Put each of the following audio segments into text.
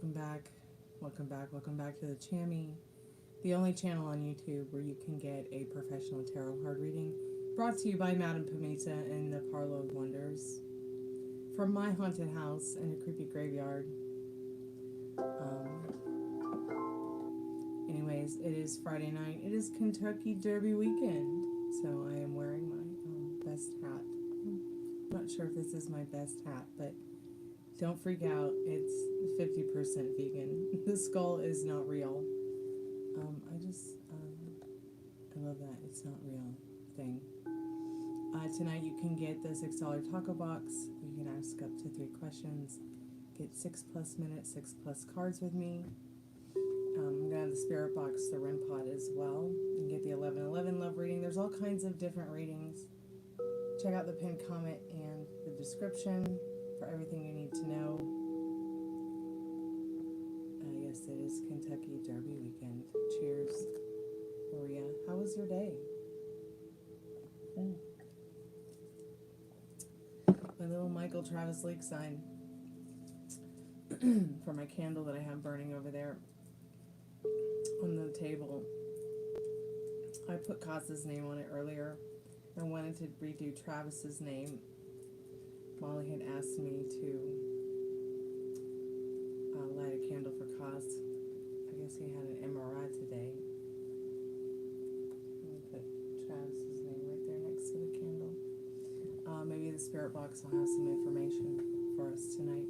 Welcome back. Welcome back. Welcome back to the Chammy, the only channel on YouTube where you can get a professional tarot card reading, brought to you by Madame Pamita and the Parlour of Wonders, from my haunted house in a creepy graveyard. Anyways, it is Friday night. It is Kentucky Derby weekend, so I am wearing my best hat. I'm not sure if this is my best hat, but don't freak out. It's 50% vegan. The skull is not real. I love that it's not real thing. Tonight you can get the $6 taco box. You can ask up to 3 questions. Get 6+ minutes, 6+ cards with me. I'm going to have the spirit box, the REM pod as well. You can get the 11/11 love reading. There's all kinds of different readings. Check out the pinned comment and the description for everything you need to know. Yes, it is Kentucky Derby weekend. Cheers. Maria, how was your day? My little Michael Travis Lake sign for my candle that I have burning over there on the table. I put Kasa's name on it earlier. I wanted to redo Travis's name. Molly had asked me to light a candle for Kaz. I guess he had an MRI today. Let me put Travis's name right there next to the candle. Maybe the spirit box will have some information for us tonight.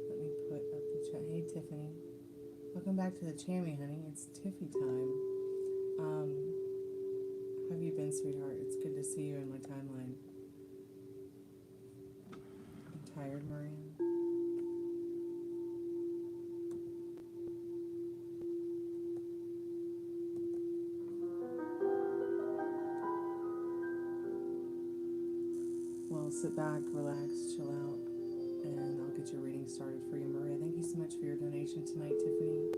Let me put up the chat. Hey Tiffany. Welcome back to the Chammy, honey. It's Tiffy time. How have you been, sweetheart? It's good to see you in my timeline. I'm tired, Maria. Well, sit back, relax, chill out, and I'll get your reading started for you, Maria. Thank you so much for your donation tonight, Tiffany.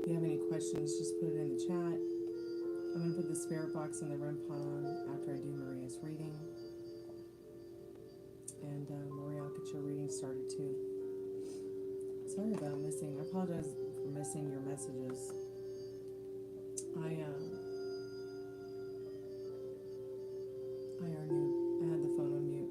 If you have any questions, just put it in the chat. I'm going to put the spirit box and the REM pod on after I do Maria's reading. And Maria, I'll get your reading started too. Sorry about missing. I apologize for missing your messages. I had the phone on mute.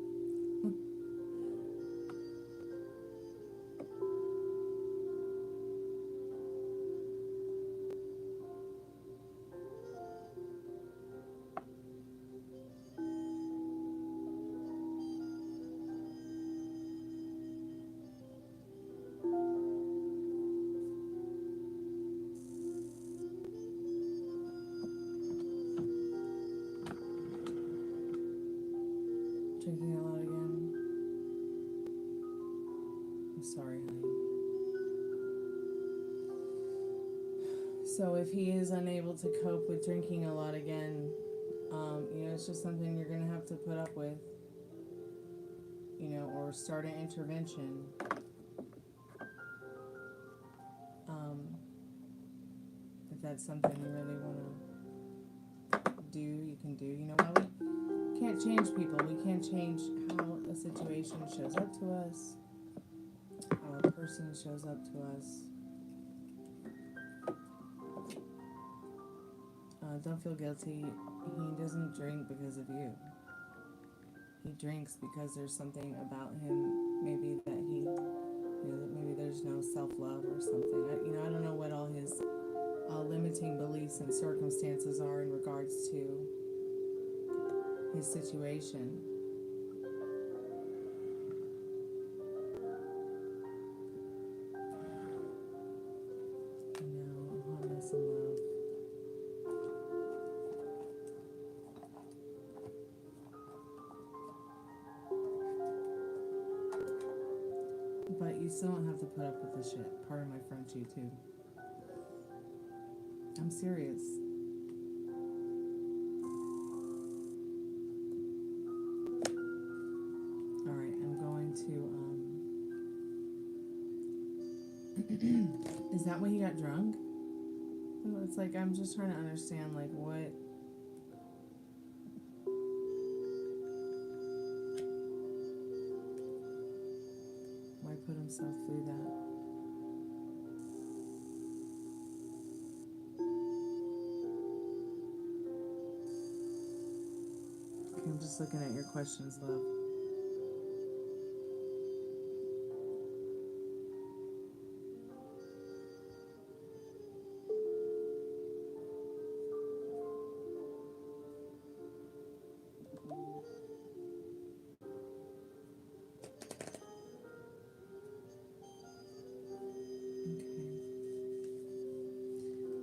Drinking a lot again. I'm sorry, honey. So if he is unable to cope with drinking a lot again, it's just something you're going to have to put up with, or start an intervention. If that's something you really want to do, you can do. You know what? We can't change people. We can't change how a situation shows up to us, how a person shows up to us. Don't feel guilty. He doesn't drink because of you. He drinks because there's something about him, maybe that maybe there's no self-love or something. I don't know what all his limiting beliefs and circumstances are in regards to his situation. Wholeness and love. But you still don't have to put up with this shit. Part of my Frenchie too. I'm serious. Alright, I'm going to, is that when he got drunk? Well, it's like, I'm just trying to understand, like, what himself through that. Okay, I'm just looking at your questions, love.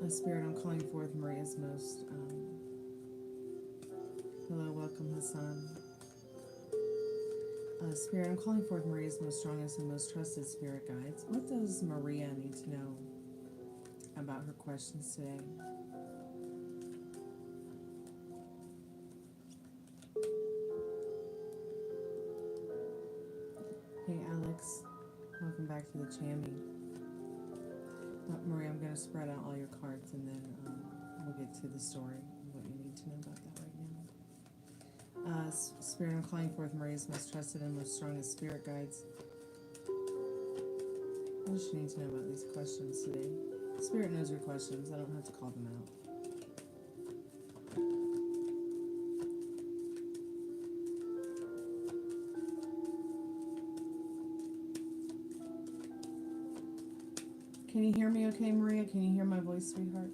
Spirit, I'm calling forth Maria's most, hello, welcome Hassan. Spirit, I'm calling forth Maria's most strongest and most trusted spirit guides. What does Maria need to know about her questions today? Hey Alex, welcome back to the Chammy. Maria, I'm going to spread out all your cards and then we'll get to the story, what you need to know about that right now. Spirit, I'm calling forth Maria's most trusted and most strongest spirit guides. What does she need to know about these questions today? Spirit knows your questions. I don't have to call them out. Can you hear me okay, Maria? Can you hear my voice, sweetheart?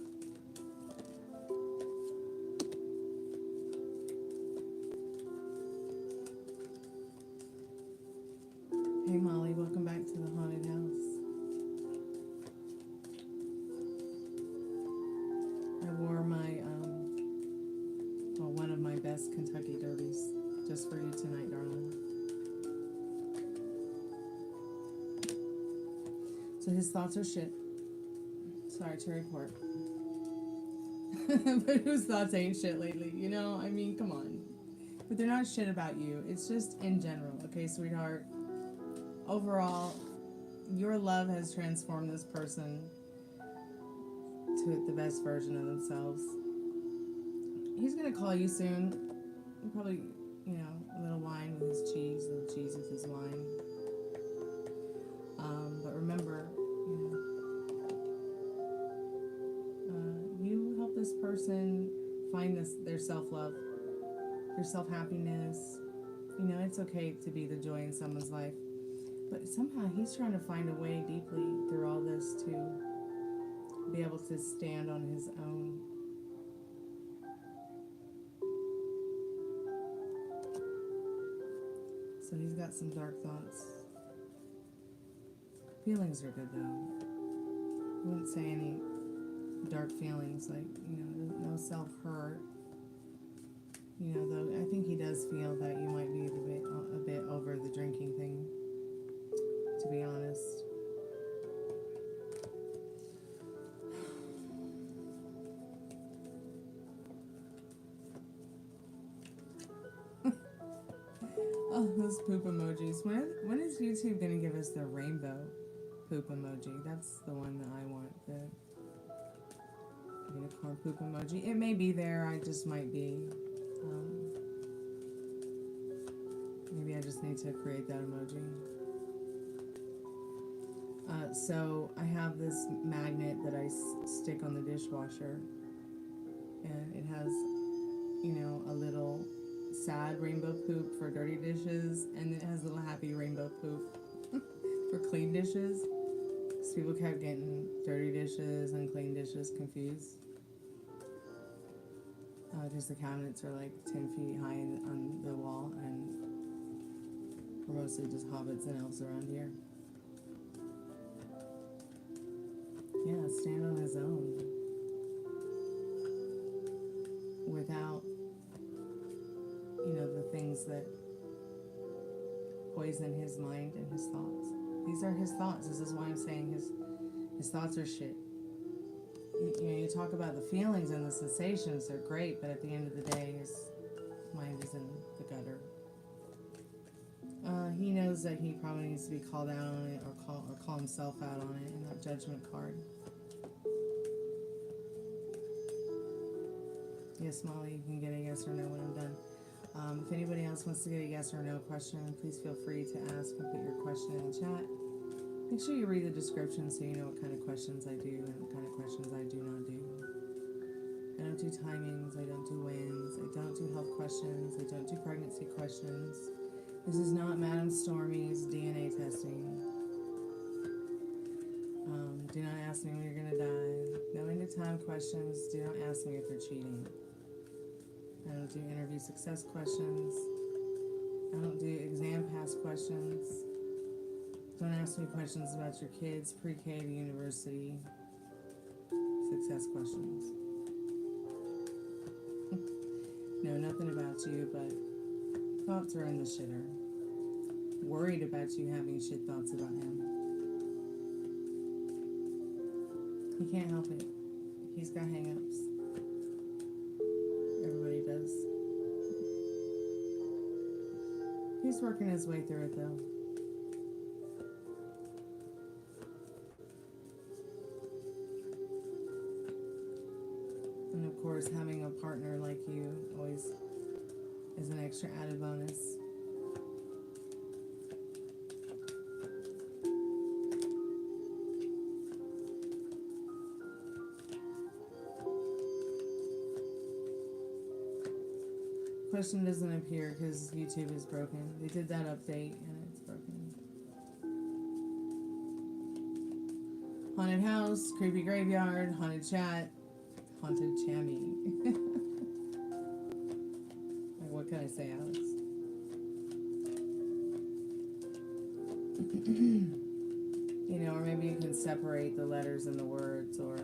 Hey, Molly, welcome back to the haunted house. I wore my, well, one of my best Kentucky derbies just for you tonight, darling. So his thoughts are shit. Sorry to report. But whose thoughts ain't shit lately? You know, I mean, come on. But they're not shit about you. It's just in general, okay, sweetheart? Overall, your love has transformed this person to the best version of themselves. He's going to call you soon. Probably, you know, a little wine with his cheese. A little cheese with his wine. But remember, you help this person find their self-love, their self-happiness. You know, it's okay to be the joy in someone's life. But somehow he's trying to find a way deeply through all this to be able to stand on his own. So he's got some dark thoughts. Feelings are good though. I wouldn't say any dark feelings, like, you know, no self-hurt. You know, though I think he does feel that you might be a bit over the drinking thing, to be honest. Oh, those poop emojis. When is YouTube going to give us the rainbow poop emoji? That's the one that I want, the unicorn poop emoji. It may be there, I just might be. Maybe I just need to create that emoji. So I have this magnet that I stick on the dishwasher, and it has, you know, a little sad rainbow poop for dirty dishes, and it has a little happy rainbow poop for clean dishes. So people kept getting dirty dishes and clean dishes confused. Because the cabinets are like 10 feet high on the wall, and we're mostly just hobbits and elves around here. Yeah, stand on his own. Without, you know, the things that poison his mind and his thoughts. These are his thoughts. This is why I'm saying his thoughts are shit. You know, you talk about the feelings and the sensations, they're great, but at the end of the day, his mind is in the gutter. He knows that he probably needs to be called out on it, or call himself out on it in that judgment card. Yes, Molly, you can get a yes or no when I'm done. If anybody else wants to get a yes or no question, please feel free to ask and put your question in the chat. Make sure you read the description so you know what kind of questions I do and what kind of questions I do not do. I don't do timings, I don't do wins, I don't do health questions, I don't do pregnancy questions. This is not Madam Stormie's DNA testing. Do not ask me when you're gonna die. Knowing the time questions, do not ask me if you're cheating. I don't do interview success questions. I don't do exam pass questions. Don't ask me questions about your kids, pre-K to university success questions. No, nothing about you, but thoughts are in the shitter. Worried about you having shit thoughts about him. He can't help it. He's got hang-ups. Everybody does. He's working his way through it, though. And of course, having a partner like you always is an extra added bonus. Question doesn't appear because YouTube is broken. They did that update and it's broken. Haunted house, creepy graveyard, haunted chat, haunted chammy. Like, what can I say, Alex? You know, or maybe you can separate the letters and the words, or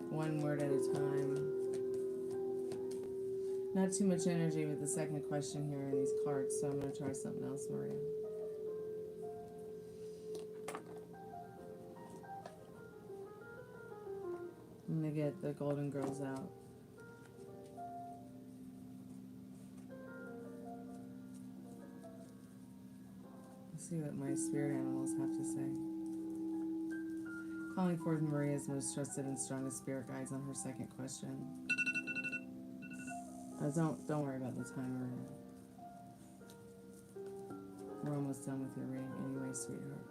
one word at a time. Not too much energy with the second question here in these cards, so I'm going to try something else, Maria. I'm going to get the Golden Girls out. Let's see what my spirit animals have to say. Calling forth Maria's most trusted and strongest spirit guides on her second question. Don't worry about the time, Maria. We're almost done with your reading anyway, sweetheart.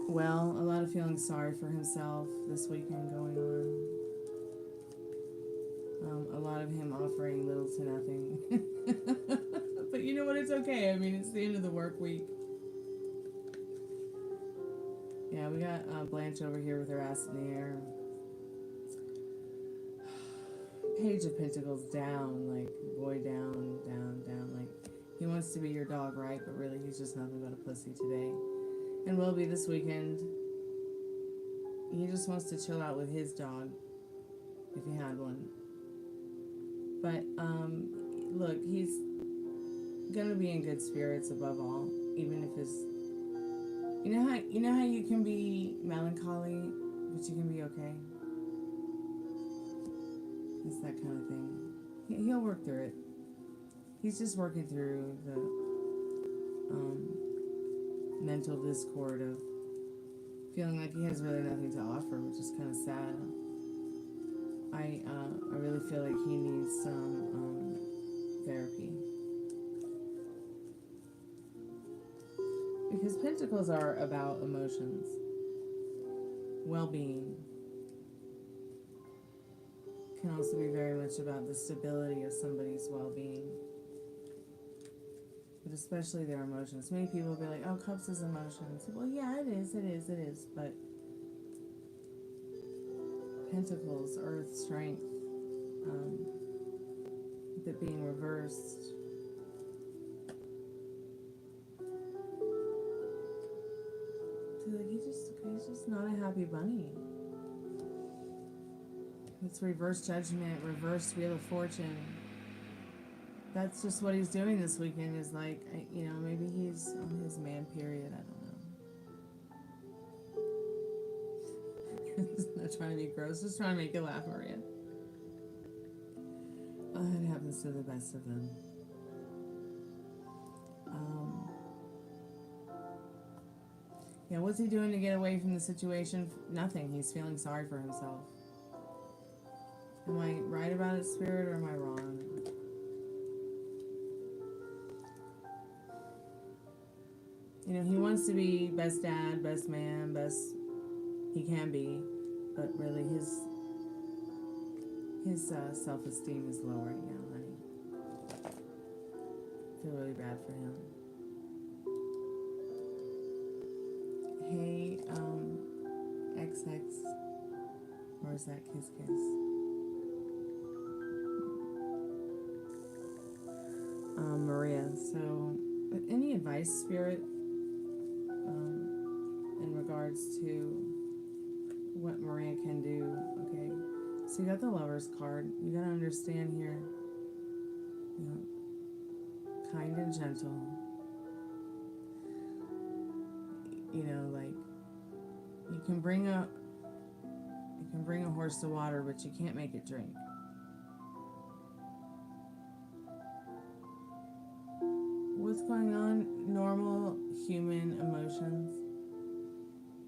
Well, a lot of feeling sorry for himself this weekend going on. A lot of him offering little to nothing. But you know what? It's okay. I mean, it's the end of the work week. Yeah, we got Blanche over here with her ass in the air. Page of Pentacles down, like, boy down, down, down. Like, he wants to be your dog, right? But really, he's just nothing but a pussy today. And will be this weekend. He just wants to chill out with his dog, if he had one. But, look, he's gonna be in good spirits above all, even if his... You know how you can be melancholy, but you can be okay? It's that kind of thing. He'll work through it. He's just working through the mental discord of feeling like he has really nothing to offer, which is kind of sad. I really feel like he needs some therapy. Because Pentacles are about emotions, well-being. Can also be very much about the stability of somebody's well-being. But especially their emotions. Many people will be like, oh, Cups is emotions. Well, yeah, it is. But Pentacles, Earth, Strength, with it being reversed. So like he's just not a happy bunny. It's reverse judgment, reverse Wheel of Fortune. That's just what he's doing this weekend, is like, you know, maybe he's on his man period, I don't know. Just not trying to be gross, just trying to make you laugh, Maria. It happens to the best of them. Yeah, what's he doing to get away from the situation? Nothing. He's feeling sorry for himself. Am I right about it, Spirit, or am I wrong? You know, he wants to be best dad, best man, best he can be, but really his self-esteem is low right now, honey. I feel really bad for him. Hey, XX, or is that Kiss Kiss? Maria, so any advice, Spirit, in regards to what Maria can do? Okay, so you got the Lover's card. You got to understand here, you know, kind and gentle. You know, like you can bring a horse to water, but you can't make it drink. What's going on? Normal human emotions.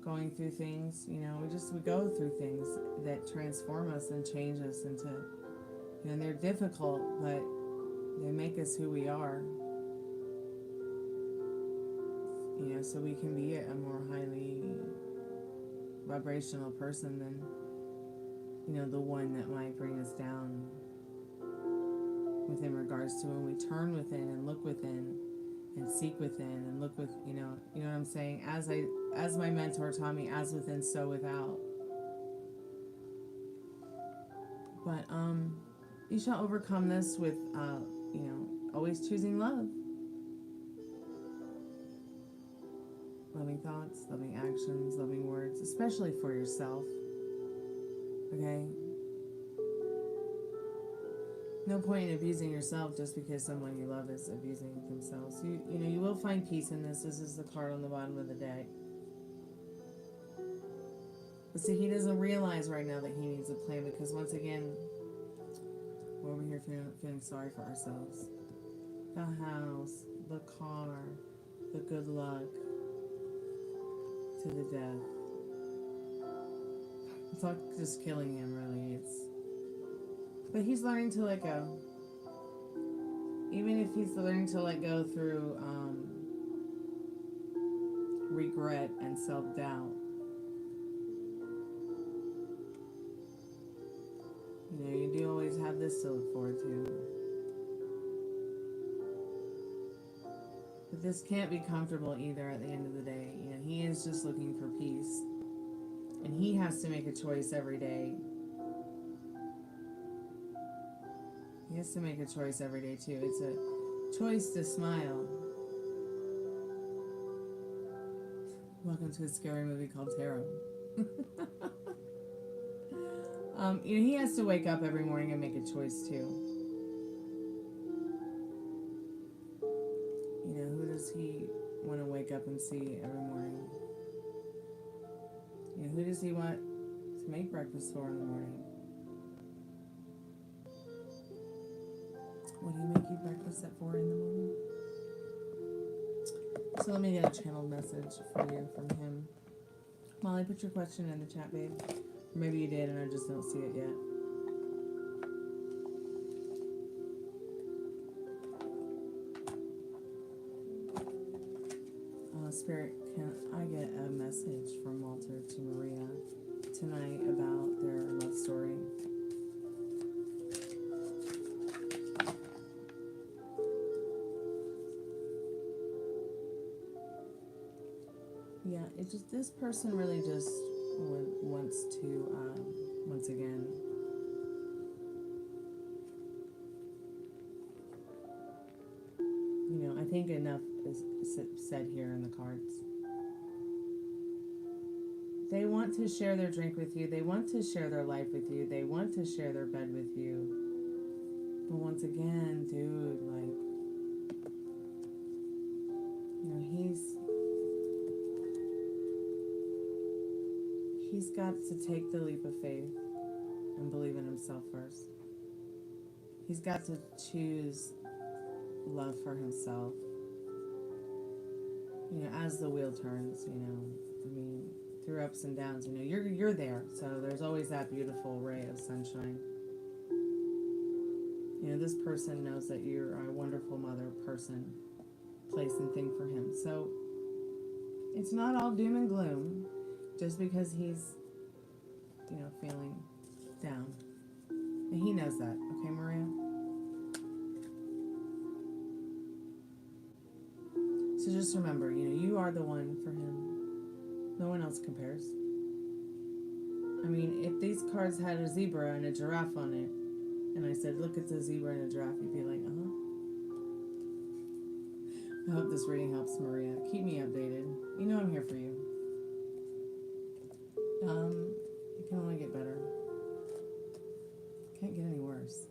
Going through things, you know, we go through things that transform us and change us into, you know, and they're difficult, but they make us who we are. You know, so we can be a more highly vibrational person than, you know, the one that might bring us down within regards to when we turn within and look within and seek within and look with, you know what I'm saying? As my mentor taught me, as within, so without. But you shall overcome this with, you know, always choosing love. Loving thoughts, loving actions, loving words, especially for yourself. Okay? No point in abusing yourself just because someone you love is abusing themselves. You know, you will find peace in this. This is the card on the bottom of the deck. But see, he doesn't realize right now that he needs a plan because once again, we're over here feeling sorry for ourselves. The house, the car, the good luck, to the death. It's all just killing him, really. But he's learning to let go. Even if he's learning to let go through regret and self-doubt. You know, you do always have this to look forward to. But this can't be comfortable either at the end of the day. You know, he is just looking for peace. And he has to make a choice every day. He has to make a choice every day too. It's a choice to smile. Welcome to a scary movie called Tarot. You know, he has to wake up every morning and make a choice too. You know, who does he want to wake up and see every morning? You know, who does he want to make breakfast for in the morning? What do you make you breakfast at 4 in the morning? So let me get a channeled message for you from him. Molly, put your question in the chat, babe. Or maybe you did and I just don't see it yet. Spirit, can I get a message from Walter to Maria tonight about their love story? Yeah, it just, this person really just wants to, once again, you know, I think enough is said here in the cards. They want to share their drink with you. They want to share their life with you. They want to share their bed with you. But once again, dude, like, you know, he's got to take the leap of faith and believe in himself first. He's got to choose love for himself. You know, as the wheel turns, you know, I mean, through ups and downs, you know, you're there. So there's always that beautiful ray of sunshine. You know, this person knows that you're a wonderful mother, person, place, and thing for him. So It's not all doom and gloom just because he's, you know, feeling down. And he knows that, okay, Maria? So just remember, you know, you are the one for him. No one else compares. I mean, if these cards had a zebra and a giraffe on it, and I said, look, it's a zebra and a giraffe, you'd be like, uh-huh. I hope this reading helps, Maria. Keep me updated. You know I'm here for you. It can only get better. Can't get any worse.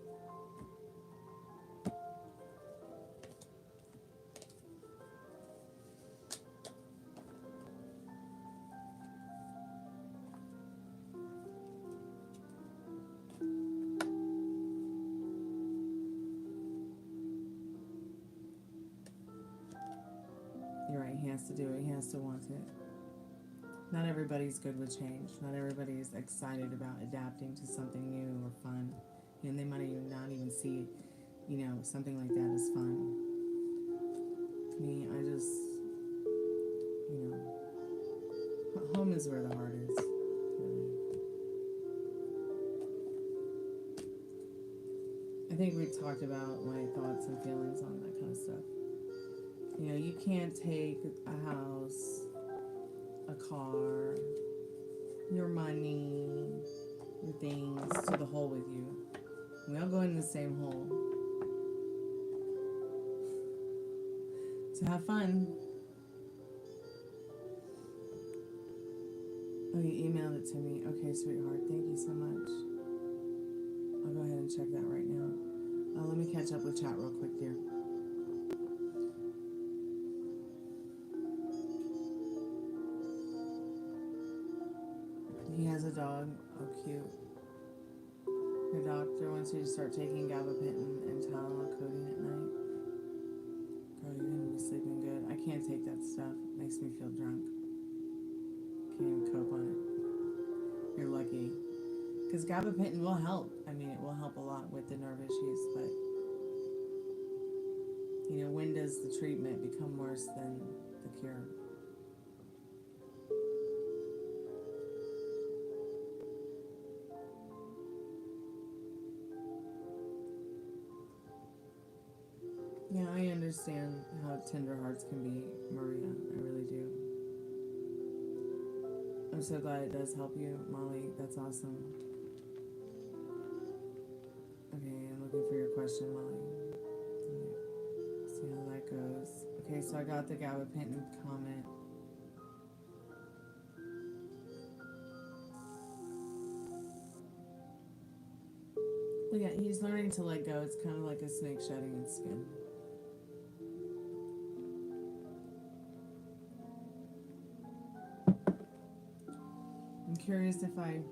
You're right, he has to do it. He has to want it. Not everybody's good with change. Not everybody is excited about adapting to something new or fun. And they might even not even see, you know, something like that as fun. Me, I just, you know, home is where the heart is. Really. I think we've talked about my thoughts and feelings on that kind of stuff. You know, you can't take a house, a car, your money, your things to the hole with you. We all go in the same hole. So have fun. Oh, you emailed it to me. Okay, sweetheart. Thank you so much. I'll go ahead and check that right now. Let me catch up with chat real quick, dear. He has a dog. Oh, cute. Your doctor wants you to start taking gabapentin and Tylenol codeine at night. Girl, you're going to be sleeping good. I can't take that stuff. It makes me feel drunk. Can't even cope on it. You're lucky. Because gabapentin will help. I mean, it will help a lot with the nerve issues, but, you know, when does the treatment become worse than the cure? Yeah, I understand how tender hearts can be, Maria. I really do. I'm so glad it does help you, Molly. That's awesome. Okay, I'm looking for your question, Molly. See how that goes. Okay, so I got the gabapentin comment. Well, yeah, he's learning to let go. It's kind of like a snake shedding its skin. I'm curious if I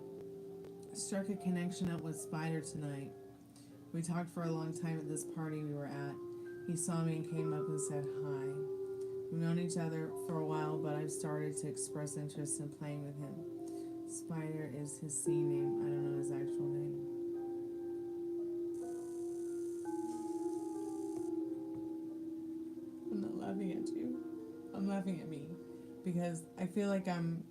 struck a connection up with Spider tonight. We talked for a long time at this party we were at. He saw me and came up and said hi. We've known each other for a while, but I've started to express interest in playing with him. Spider is his scene name. I don't know his actual name. I'm not laughing at you. I'm laughing at me because I feel like I'm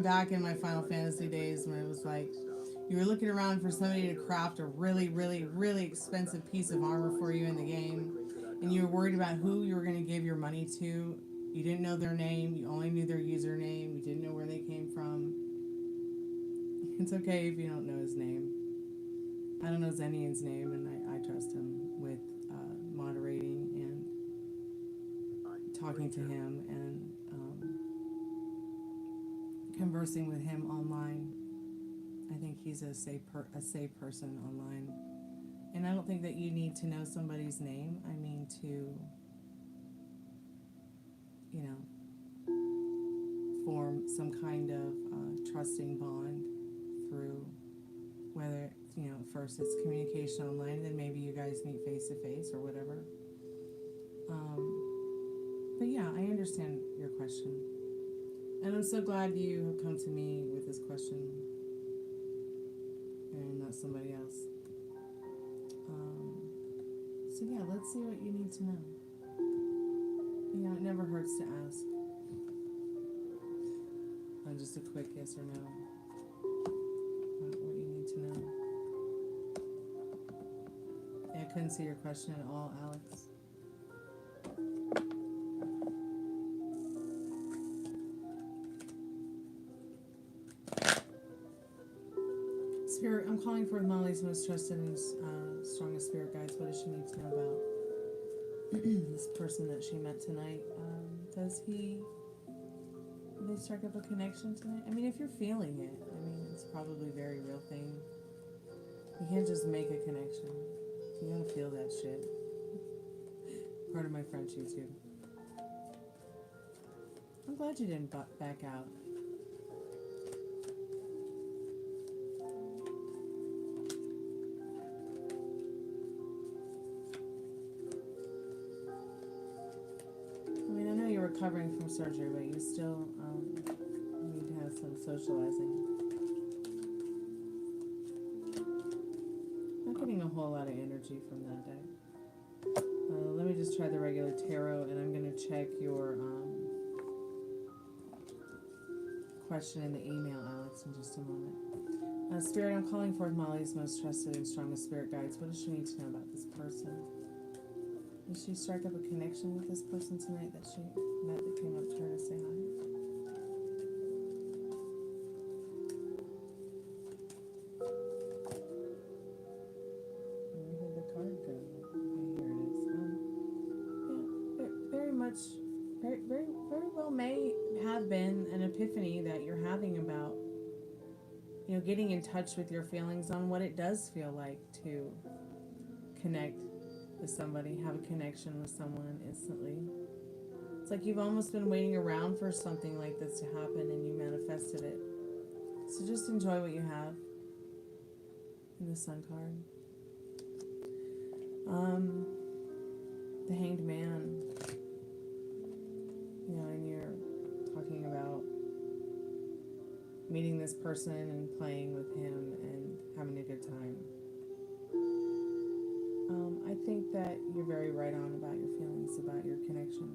back in my Final Fantasy days when it was like you were looking around for somebody to craft a really, really, really expensive piece of armor for you in the game, and you were worried about who you were going to give your money to. You didn't know their name. You only knew their username. You didn't know where they came from. It's okay if you don't know his name. I don't know Zenian's name, and I trust him with moderating and talking to him and conversing with him online. I think he's a safe person online. And I don't think that you need to know somebody's name. I mean to, you know, form some kind of trusting bond through whether, you know, first it's communication online, and then maybe you guys meet face to face or whatever. But yeah, I understand your question. And I'm so glad you have come to me with this question and not somebody else. So yeah, let's see what you need to know. Yeah, it never hurts to ask. Just a quick yes or no. What you need to know. Yeah, I couldn't see your question at all, Alex. Spirit, I'm calling for Molly's most trusted and strongest spirit guides. What does she need to know about this person that she met tonight? Does they strike up a connection tonight? I mean, if you're feeling it, I mean, it's probably a very real thing. You can't just make a connection. You gotta feel that shit. Part of my friendship too. I'm glad you didn't back out. Recovering from surgery, but you still need to have some socializing. Not getting a whole lot of energy from that day. Let me just try the regular tarot, and I'm going to check your question in the email, Alex, in just a moment. Spirit, I'm calling for Molly's most trusted and strongest spirit guides. What does she need to know about this person? Did she strike up a connection with this person tonight that she met that came up to her to say hi? Where did the card go? Okay, here it is. Yeah, very much, very well may have been an epiphany that you're having about, you know, getting in touch with your feelings on what it does feel like to connect with somebody, have a connection with someone instantly. It's like you've almost been waiting around for something like this to happen and you manifested it. So just enjoy what you have in the Sun card. The Hanged Man. You know, and you're talking about meeting this person and playing with him and having a good time. I think that you're very right on about your feelings, about your connection.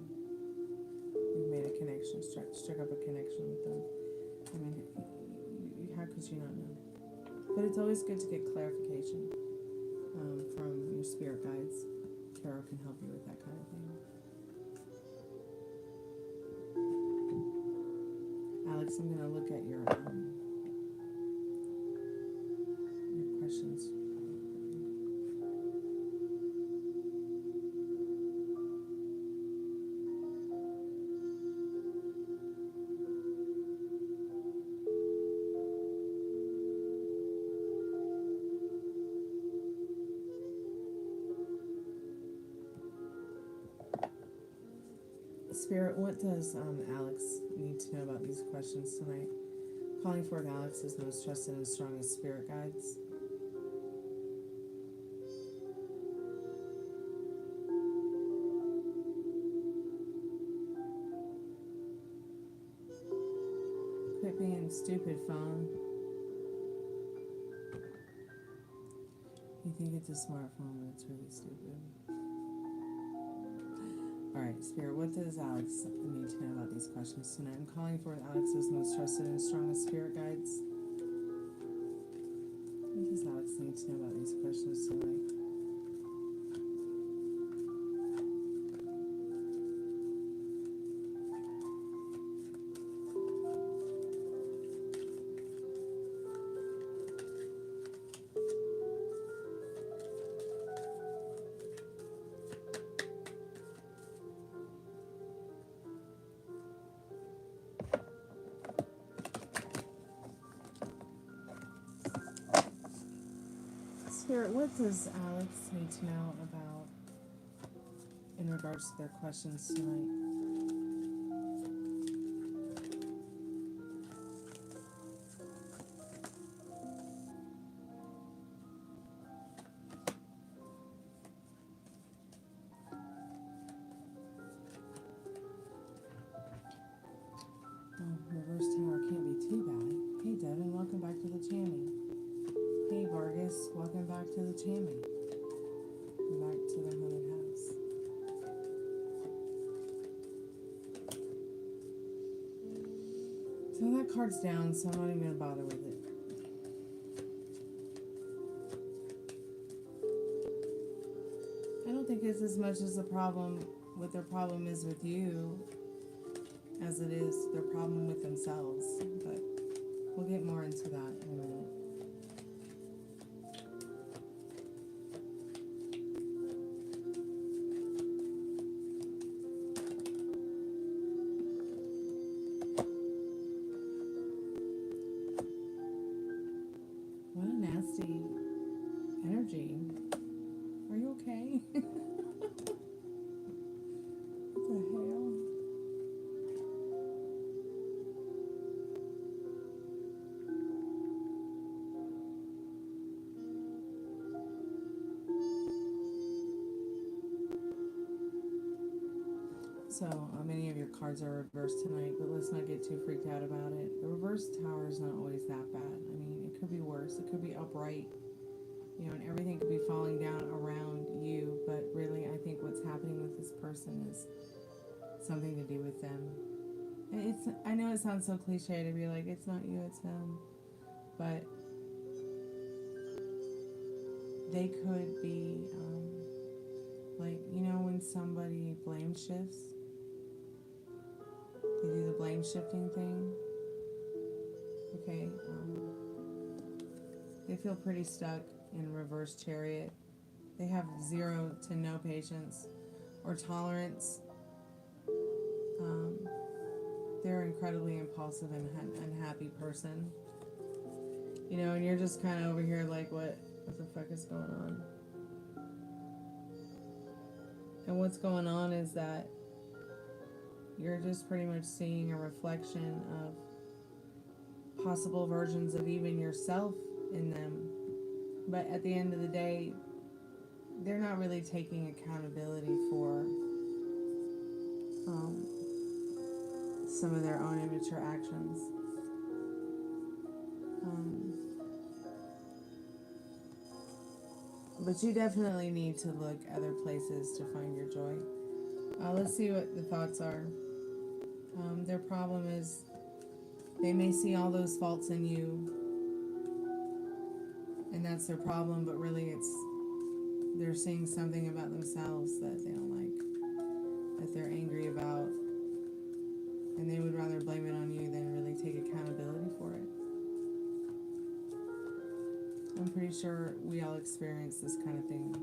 You've made a connection, struck up a connection with them. I mean, how could you not know? But it's always good to get clarification from your spirit guides. Tarot can help you with that kind of thing. Alex, I'm going to look at your questions. Spirit, what does Alex need to know about these questions tonight? Calling forth Alex's most trusted and strongest spirit guides. Quit being stupid, phone. You think it's a smartphone, but it's really stupid. Alright, Spirit, what does Alex need to know about these questions tonight? I'm calling for Alex's most trusted and strongest spirit guides. What does Alex need to know about these questions tonight? Spirit, what does Alex need to know about in regards to their questions tonight? Oh, reverse tower can't be too bad. Hey, Devin, welcome back to the channel. Hey Vargas, welcome back to the channel. Back to the haunted house. that card's down, so I'm not even going to bother with it. I don't think it's as much as the problem, what their problem is with you, as it is their problem with themselves. But we'll get more into that in a minute. What a nasty energy. Are you okay? What the hell? So, many of your cards are reversed tonight, but let's not get too freaked out about it. The reverse tower is not always that bad. I mean, it could be worse. It could be upright, you know, and everything could be falling down around you, but really, I think what's happening with this person is something to do with them. And I know it sounds so cliche to be like, it's not you, it's them, but they could be, like, you know, when somebody blame shifts, they do the blame shifting thing. Okay, they feel pretty stuck in reverse chariot. They have 0 to no patience or tolerance. They're an incredibly impulsive and unhappy person. You know, and you're just kind of over here like, what the fuck is going on? And what's going on is that you're just pretty much seeing a reflection of possible versions of even yourself in them. But at the end of the day, they're not really taking accountability for some of their own immature actions. But you definitely need to look other places to find your joy. Let's see what the thoughts are. Their problem is they may see all those faults in you, and that's their problem, but really they're seeing something about themselves that they don't like, that they're angry about, and they would rather blame it on you than really take accountability for it. I'm pretty sure we all experience this kind of thing,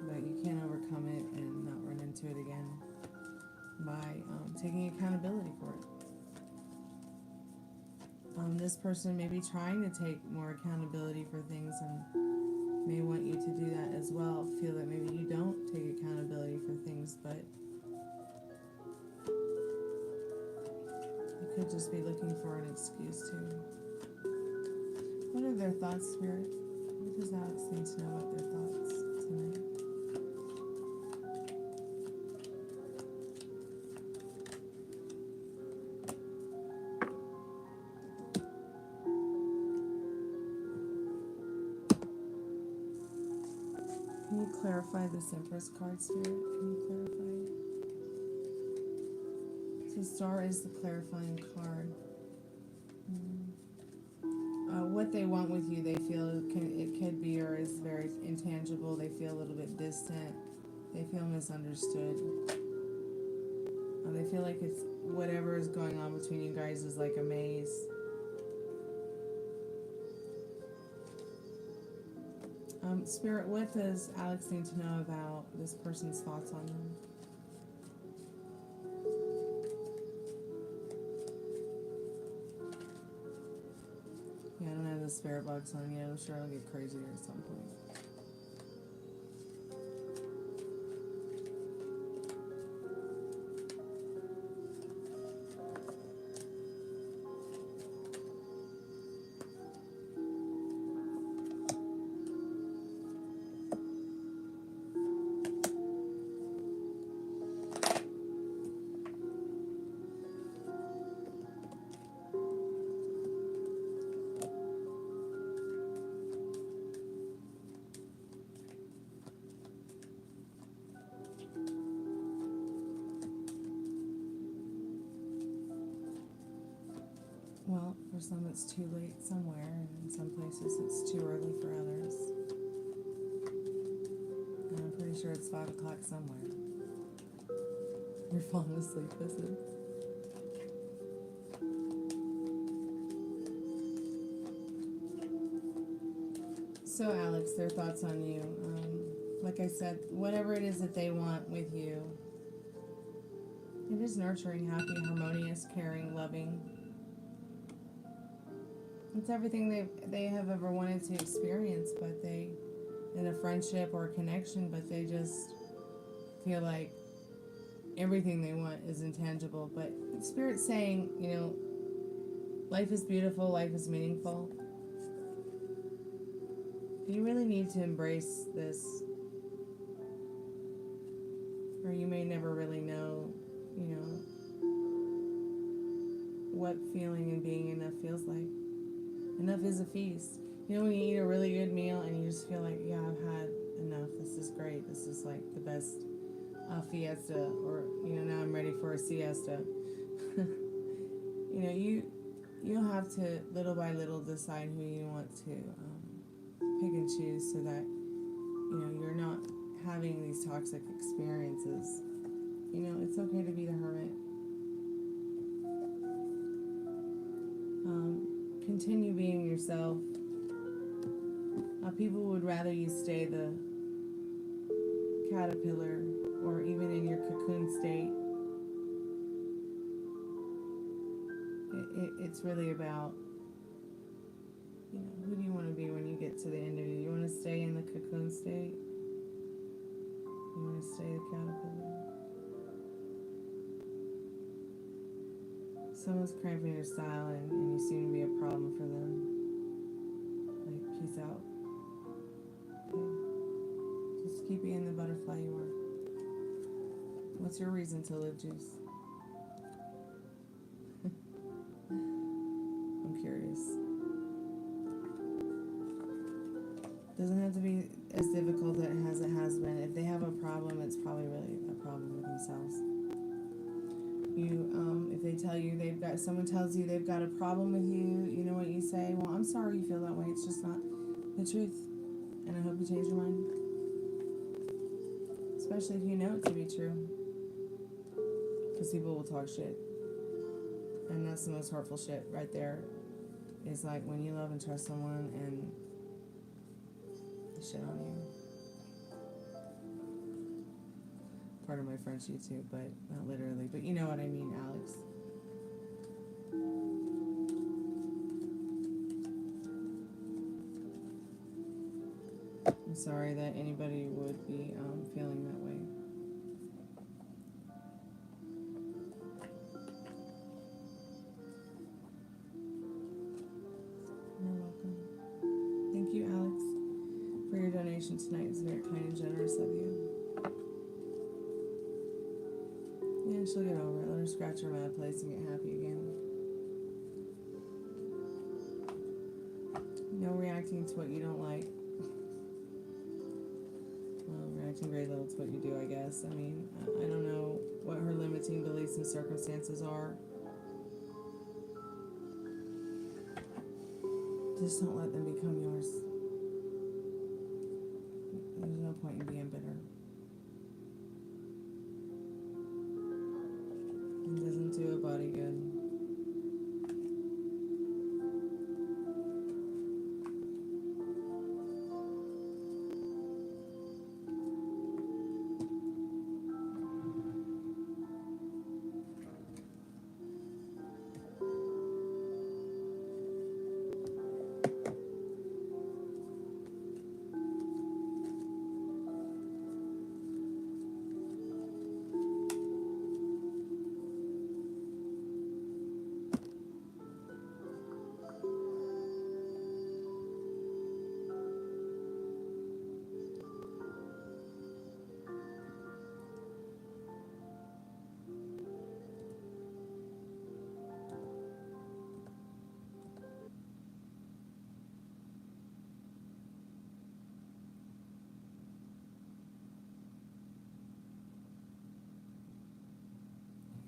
but you can't overcome it and not run into it again by taking accountability for it. This person may be trying to take more accountability for things and may want you to do that as well. Feel that maybe you don't take accountability for things, but you could just be looking for an excuse to. What are their thoughts, Spirit? What does Alex need to know about their thoughts tonight? Can you clarify this Empress card, Spirit? Can you clarify it? So Star is the clarifying card. What they want with you, they feel it could be or is very intangible. They feel a little bit distant. They feel misunderstood. They feel like it's whatever is going on between you guys is like a maze. Spirit, what does Alex need to know about this person's thoughts on them? Yeah, I don't have the spirit box on yet. I'm sure I'll get crazier at some point. some it's too late somewhere, and in some places it's too early for others. And I'm pretty sure it's 5 o'clock somewhere. You're falling asleep, is it? So Alex, their thoughts on you. Like I said, whatever it is that they want with you, it is nurturing, happy, harmonious, caring, loving. It's everything they have ever wanted to experience, but they, in a friendship or a connection, but they just feel like everything they want is intangible. But Spirit's saying, you know, life is beautiful, life is meaningful. You really need to embrace this, or you may never really know, you know, what feeling and being enough feels like. Enough is a feast. You know, when you eat a really good meal and you just feel like, yeah, I've had enough. This is great. This is like the best fiesta, or, you know, now I'm ready for a siesta. You know, you'll have to, little by little, decide who you want to pick and choose, so that, you know, you're not having these toxic experiences. You know, it's okay to be the hermit. Continue being yourself. People would rather you stay the caterpillar, or even in your cocoon state. It's really about, you know, who do you want to be when you get to the end of it? You want to stay in the cocoon state? You want to stay the caterpillar? Someone's cramping your style, and you seem to be a problem for them. Like, peace out. Okay. Just keep being the butterfly you are. What's your reason to live, Juice? I'm curious. Doesn't have to be as difficult as it has been. If they have a problem, it's probably really a problem with themselves. If they tell you someone tells you they've got a problem with you, you know what you say? Well, I'm sorry you feel that way. It's just not the truth. And I hope you change your mind. Especially if you know it to be true. Because people will talk shit. And that's the most hurtful shit right there. It's like when you love and trust someone and they shit on you. Part of my French YouTube, but not literally. But you know what I mean, Alex. I'm sorry that anybody would be feeling that way. You're welcome. Thank you, Alex, for your donation tonight. It's very kind and generous of you. Yeah, she'll get over it. Let her scratch her mad place and get happy again. No reacting to what you don't like. Well, reacting very little to what you do, I guess. I mean, I don't know what her limiting beliefs and circumstances are. Just don't let them become yours. There's no point in being bitter. It doesn't do a body good.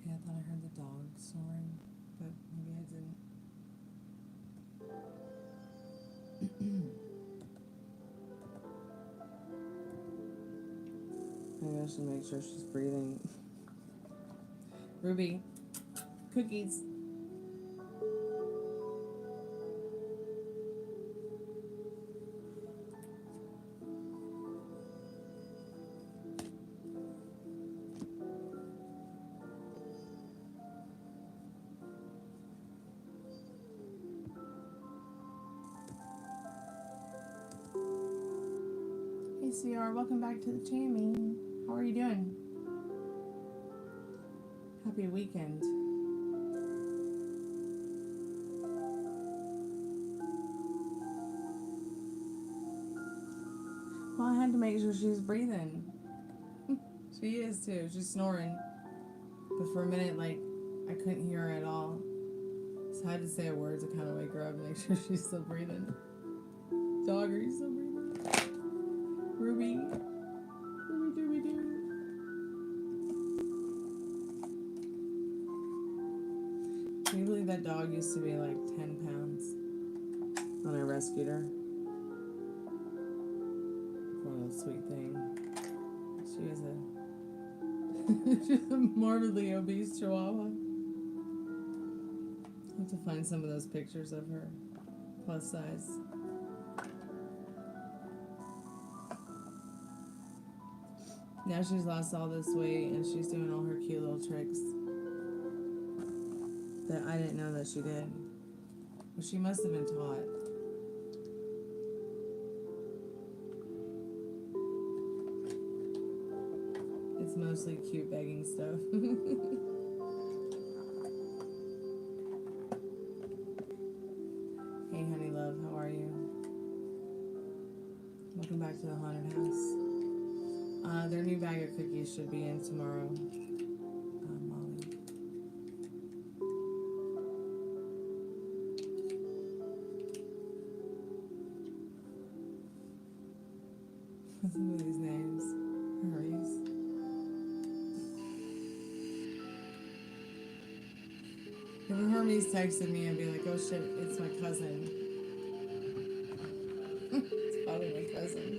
I thought I heard the dog snoring, but maybe I didn't. Maybe I should make sure she's breathing. Ruby, cookies. Hey CR, welcome back to the channel. How are you doing? Happy weekend. Well, I had to make sure she was breathing. She is too. She's snoring. But for a minute, like, I couldn't hear her at all. So I had to say a word to kind of wake her up and make sure she's still breathing. Dog, are you still breathing? Ruby. Ruby dooby doo. Can you believe that dog used to be like 10 pounds when I rescued her? Poor little sweet thing. She was she's a morbidly obese chihuahua. I have to find some of those pictures of her plus size. Now she's lost all this weight and she's doing all her cute little tricks that I didn't know that she did. Well, she must have been taught. It's mostly cute begging stuff. Hey honey love, how are you? Welcome back to the haunted house. Their new bag of cookies should be in tomorrow. Molly. Some of these names. Hurries. If Hermes texted me, I'd be like, oh shit, it's my cousin. It's probably my cousin.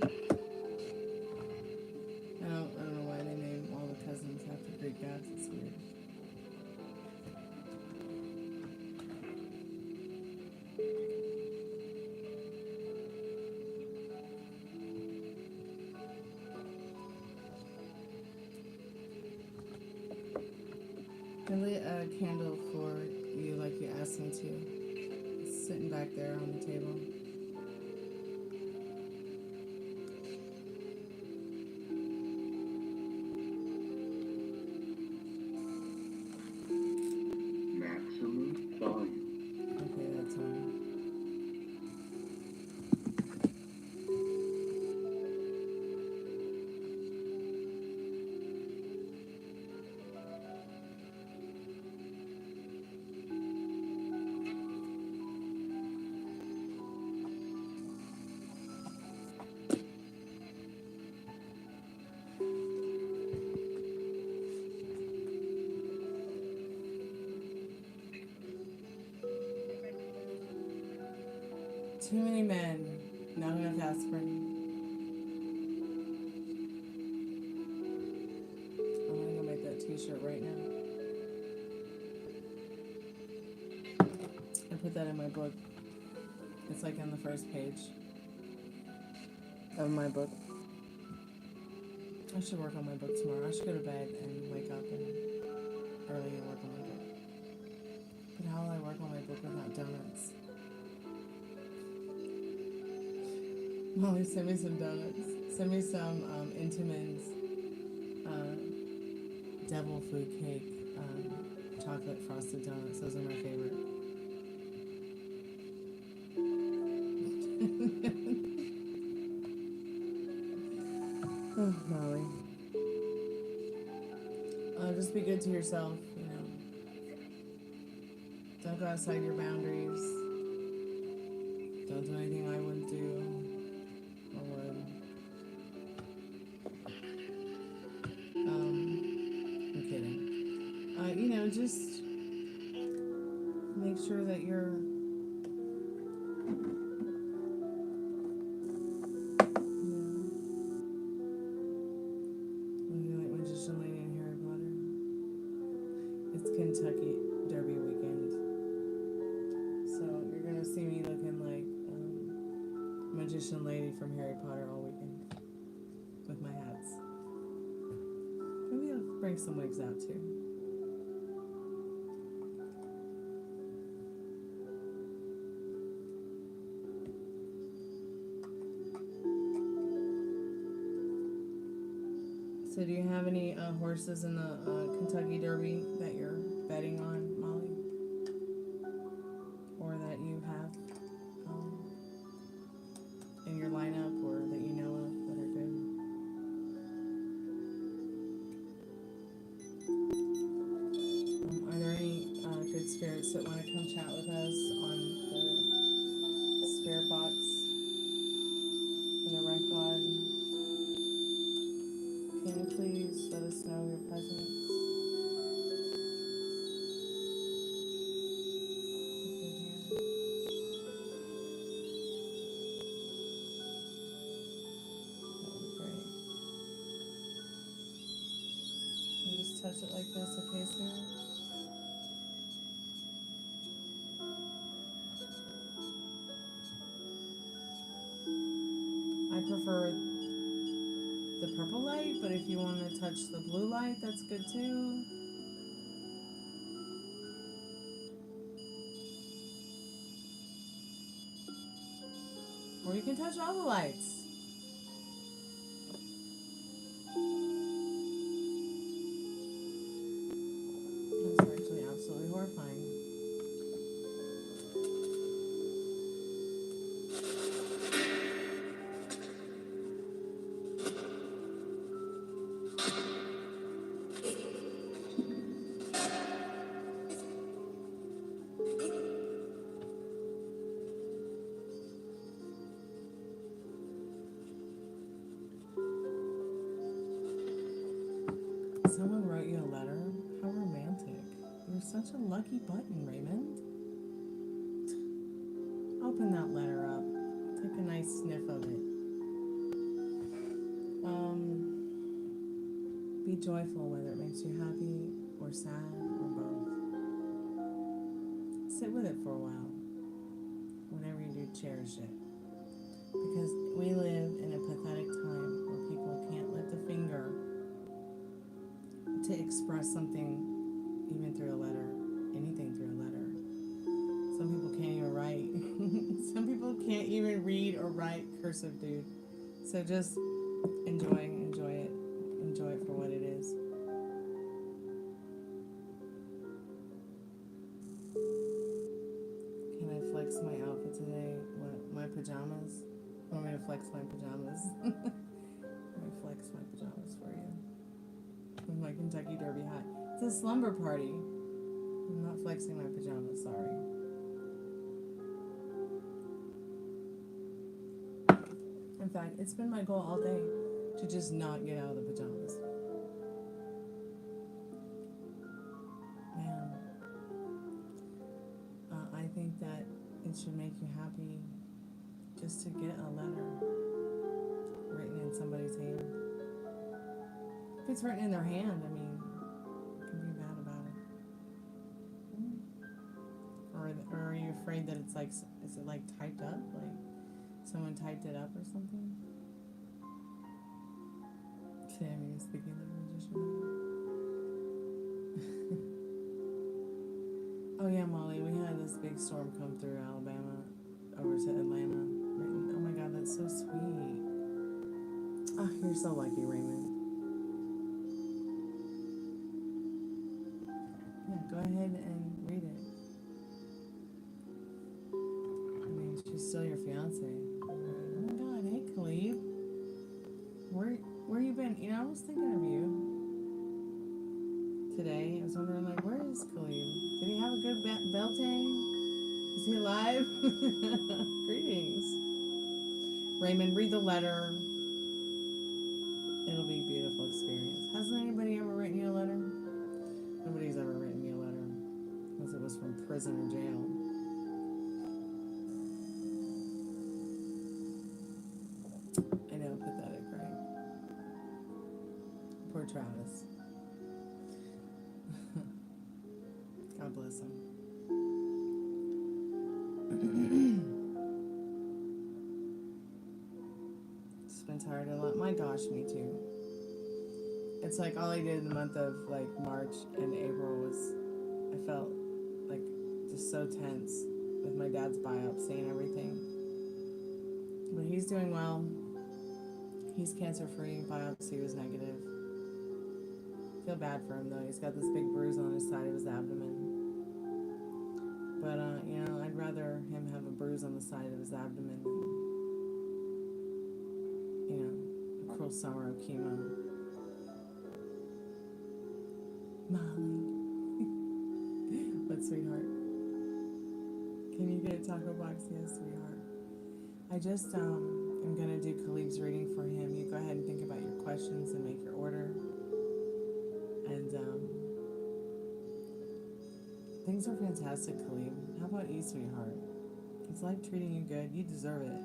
I don't know why they name all the cousins after Greek gods. It's weird. I lit a candle for you like you asked me to. It's sitting back there on the table. Maximum volume. Okay, that's on. Too many men, not enough aspirin. I'm gonna go make that t-shirt right now. I put that in my book. It's like on the first page of my book. I should work on my book tomorrow. I should go to bed and wake up and early and work on my book. But how will I work on my book without donuts? Molly, send me some donuts. Send me some Intamin's devil food cake chocolate frosted donuts. Those are my favorite. Oh, Molly. Just be good to yourself, you know. Don't go outside your boundaries. Don't do anything I wouldn't do. I'm kidding. You know, just make sure that you're Kentucky Derby weekend. So you're gonna see me looking like magician lady from Harry Potter all weekend with my hats. Maybe I'll bring some wigs out too. So do you have any horses in the Kentucky Derby that you're betting on, Molly? Or that you have in your lineup or that you know of that are good? Are there any good spirits that want to come chat with us on the spirit box in the Red God? Can you please let us know your presence? If you're here. That would be great. Can you just touch it like this, okay, Sarah? I prefer the purple light, but if you want to touch the blue light, that's good too. Or you can touch all the lights. That's actually absolutely horrifying. Someone wrote you a letter? How romantic. You're such a lucky button, Raymond. Open that letter up. Take a nice sniff of it. Be joyful whether it makes you happy or sad or both. Sit with it for a while. Whatever you do, cherish it. Because we live in a pathetic time where people can't lift a finger to express something, even through a letter, anything through a letter. Some people can't even write. Some people can't even read or write cursive, dude. So just enjoy it. Enjoy it for what it is. Can I flex my outfit today? What, my pajamas? Want me to flex my pajamas? Let me flex my pajamas for you. With my Kentucky Derby hat. It's a slumber party. I'm not flexing my pajamas, sorry. In fact, it's been my goal all day to just not get out of the pajamas. Man, I think that it should make you happy just to get a letter written in somebody's hand. If it's written in their hand, I mean, you can be bad about it. Or are you afraid that it's like, is it like typed up? Like someone typed it up or something? Sammy is speaking like a magician. Oh yeah, Molly, we had this big storm come through Alabama over to Atlanta. Oh my God, that's so sweet. Oh, you're so lucky, Raymond. Yeah, go ahead and read it. I mean, she's still your fiance. Oh my God, hey Khalid. Where you been? You know, I was thinking of you today. I was wondering, like, where is Khalid? Did he have a good beltane? Is he alive? Greetings. Raymond, read the letter. It'll be a beautiful experience. Hasn't anybody ever written you a letter? Nobody's ever written me a letter, unless it was from prison or jail. I know, pathetic, right? Poor Travis. symbolism. Just been tired a lot. My gosh, me too. It's like all I did in the month of like March and April was I felt like just so tense with my dad's biopsy and everything. But he's doing well. He's cancer free. Biopsy was negative. Feel bad for him though. He's got this big bruise on his side of his abdomen. But you know, I'd rather him have a bruise on the side of his abdomen than, you know, a cruel summer of chemo. Molly. What, sweetheart? Can you get a taco box? Yes, sweetheart. I just am gonna do Khalib's reading for him. You go ahead and think about your questions and make your order. And things are fantastic, Khalib. How about you, sweetheart? Is life treating you good? You deserve it.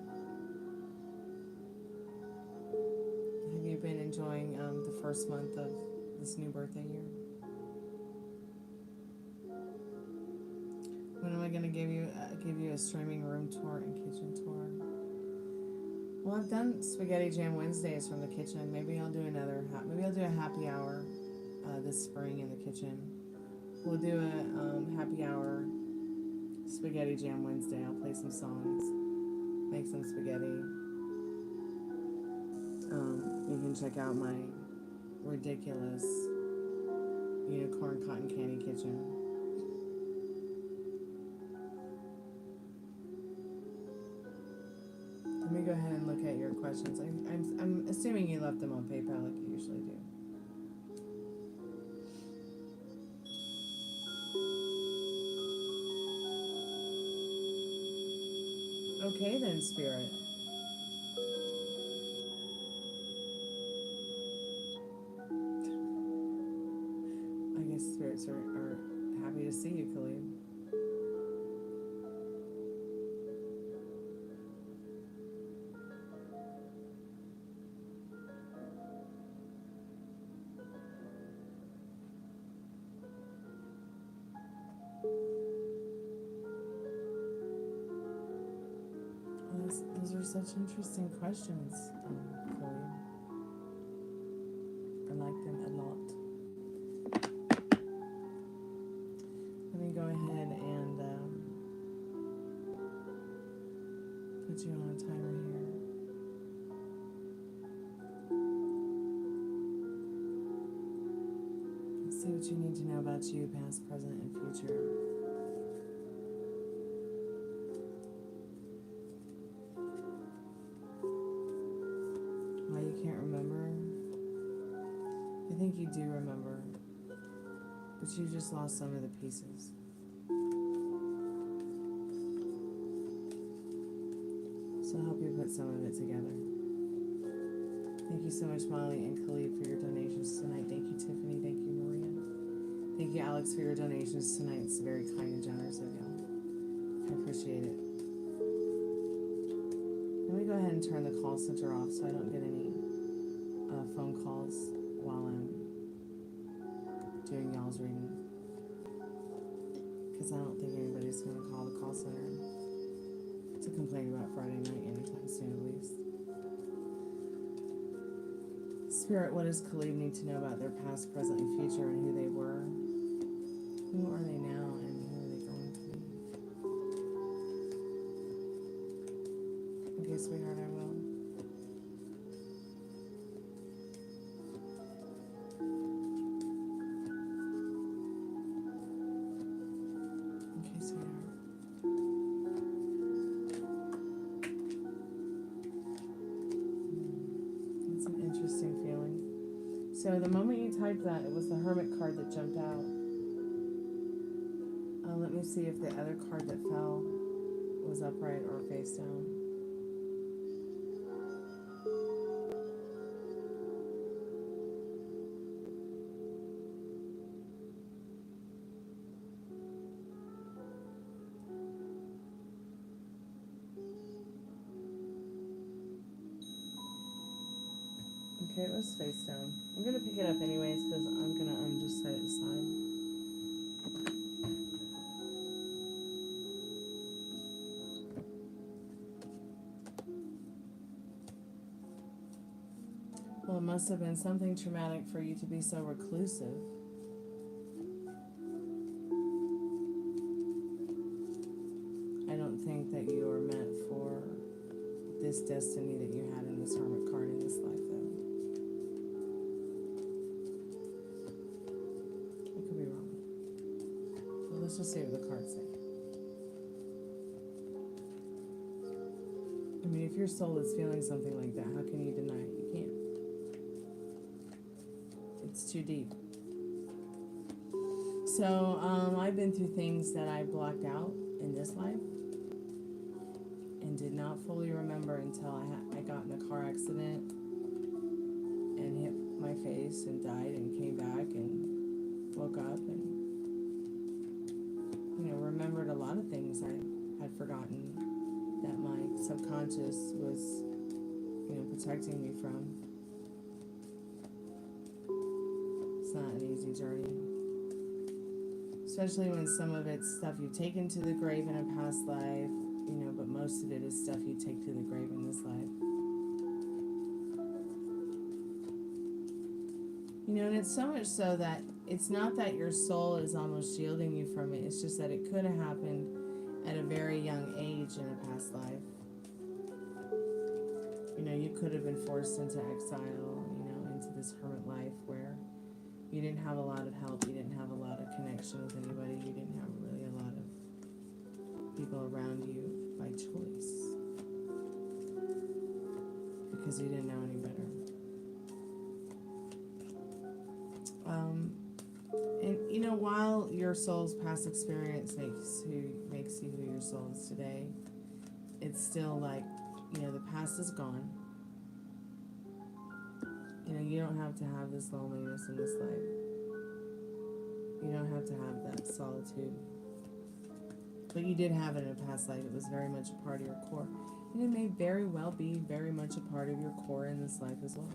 Have you been enjoying the first month of this new birthday year? When am I gonna give you a streaming room tour and kitchen tour? Well, I've done Spaghetti Jam Wednesdays from the kitchen. Maybe I'll do maybe I'll do a happy hour this spring in the kitchen. We'll do a happy hour Spaghetti Jam Wednesday. I'll play some songs, make some spaghetti. You can check out my ridiculous unicorn cotton candy kitchen. Let me go ahead and look at your questions. I'm assuming you left them on PayPal like you usually do. Okay then, Spirit. I guess spirits are happy to see you, Khalid. Those are such interesting questions, Chloe. I like them a lot. Let me go ahead and put you on a timer here. Let's see what you need to know about you, past, present, and future. You can't remember? I think you do remember, but you just lost some of the pieces. So I'll help you put some of it together. Thank you so much, Molly and Khalid, for your donations tonight. Thank you, Tiffany. Thank you, Maria. Thank you, Alex, for your donations tonight. It's very kind and generous of y'all. I appreciate it. Let me go ahead and turn the call center off so I don't get any phone calls while I'm doing y'all's reading. Because I don't think anybody's going to call the call center to complain about Friday night anytime soon, at least. Spirit, what does Khalid need to know about their past, present, and future, and who they were? Who are they now, and who are they going to be? Okay, sweetheart, I will. Okay, sweetheart. That's an interesting feeling. So the moment you typed that, it was the Hermit card that jumped out. Let me see if the other card that fell was upright or face down. Okay, it was face down. I'm gonna pick it up anyways because I'm gonna just set it aside. Well, it must have been something traumatic for you to be so reclusive. I don't think that you are meant for this destiny that you had in this Hermit card in this life, though. I could be wrong. Well, let's just see what the cards say. I mean, if your soul is feeling something like that, how can you deny it? You can't. It's too deep. So, I've been through things that I blocked out in this life and did not fully remember until I got in a car accident and hit my face and died and came back and woke up and, remembered a lot of things I had forgotten that my subconscious was, protecting me from. It's not an easy journey. Especially when some of it's stuff you've taken to the grave in a past life, but most of it is stuff you take to the grave in this life. And it's so much so that it's not that your soul is almost shielding you from it, it's just that it could have happened at a very young age in a past life. You could have been forced into exile, into this hermit life where you didn't have a lot of help, you didn't have a lot of connection with anybody, you didn't have really a lot of people around you by choice. Because you didn't know any better. And while your soul's past experience makes you who your soul is today, it's still like, the past is gone. You don't have to have this loneliness in this life. You don't have to have that solitude. But you did have it in a past life. It was very much a part of your core. And it may very well be very much a part of your core in this life as well.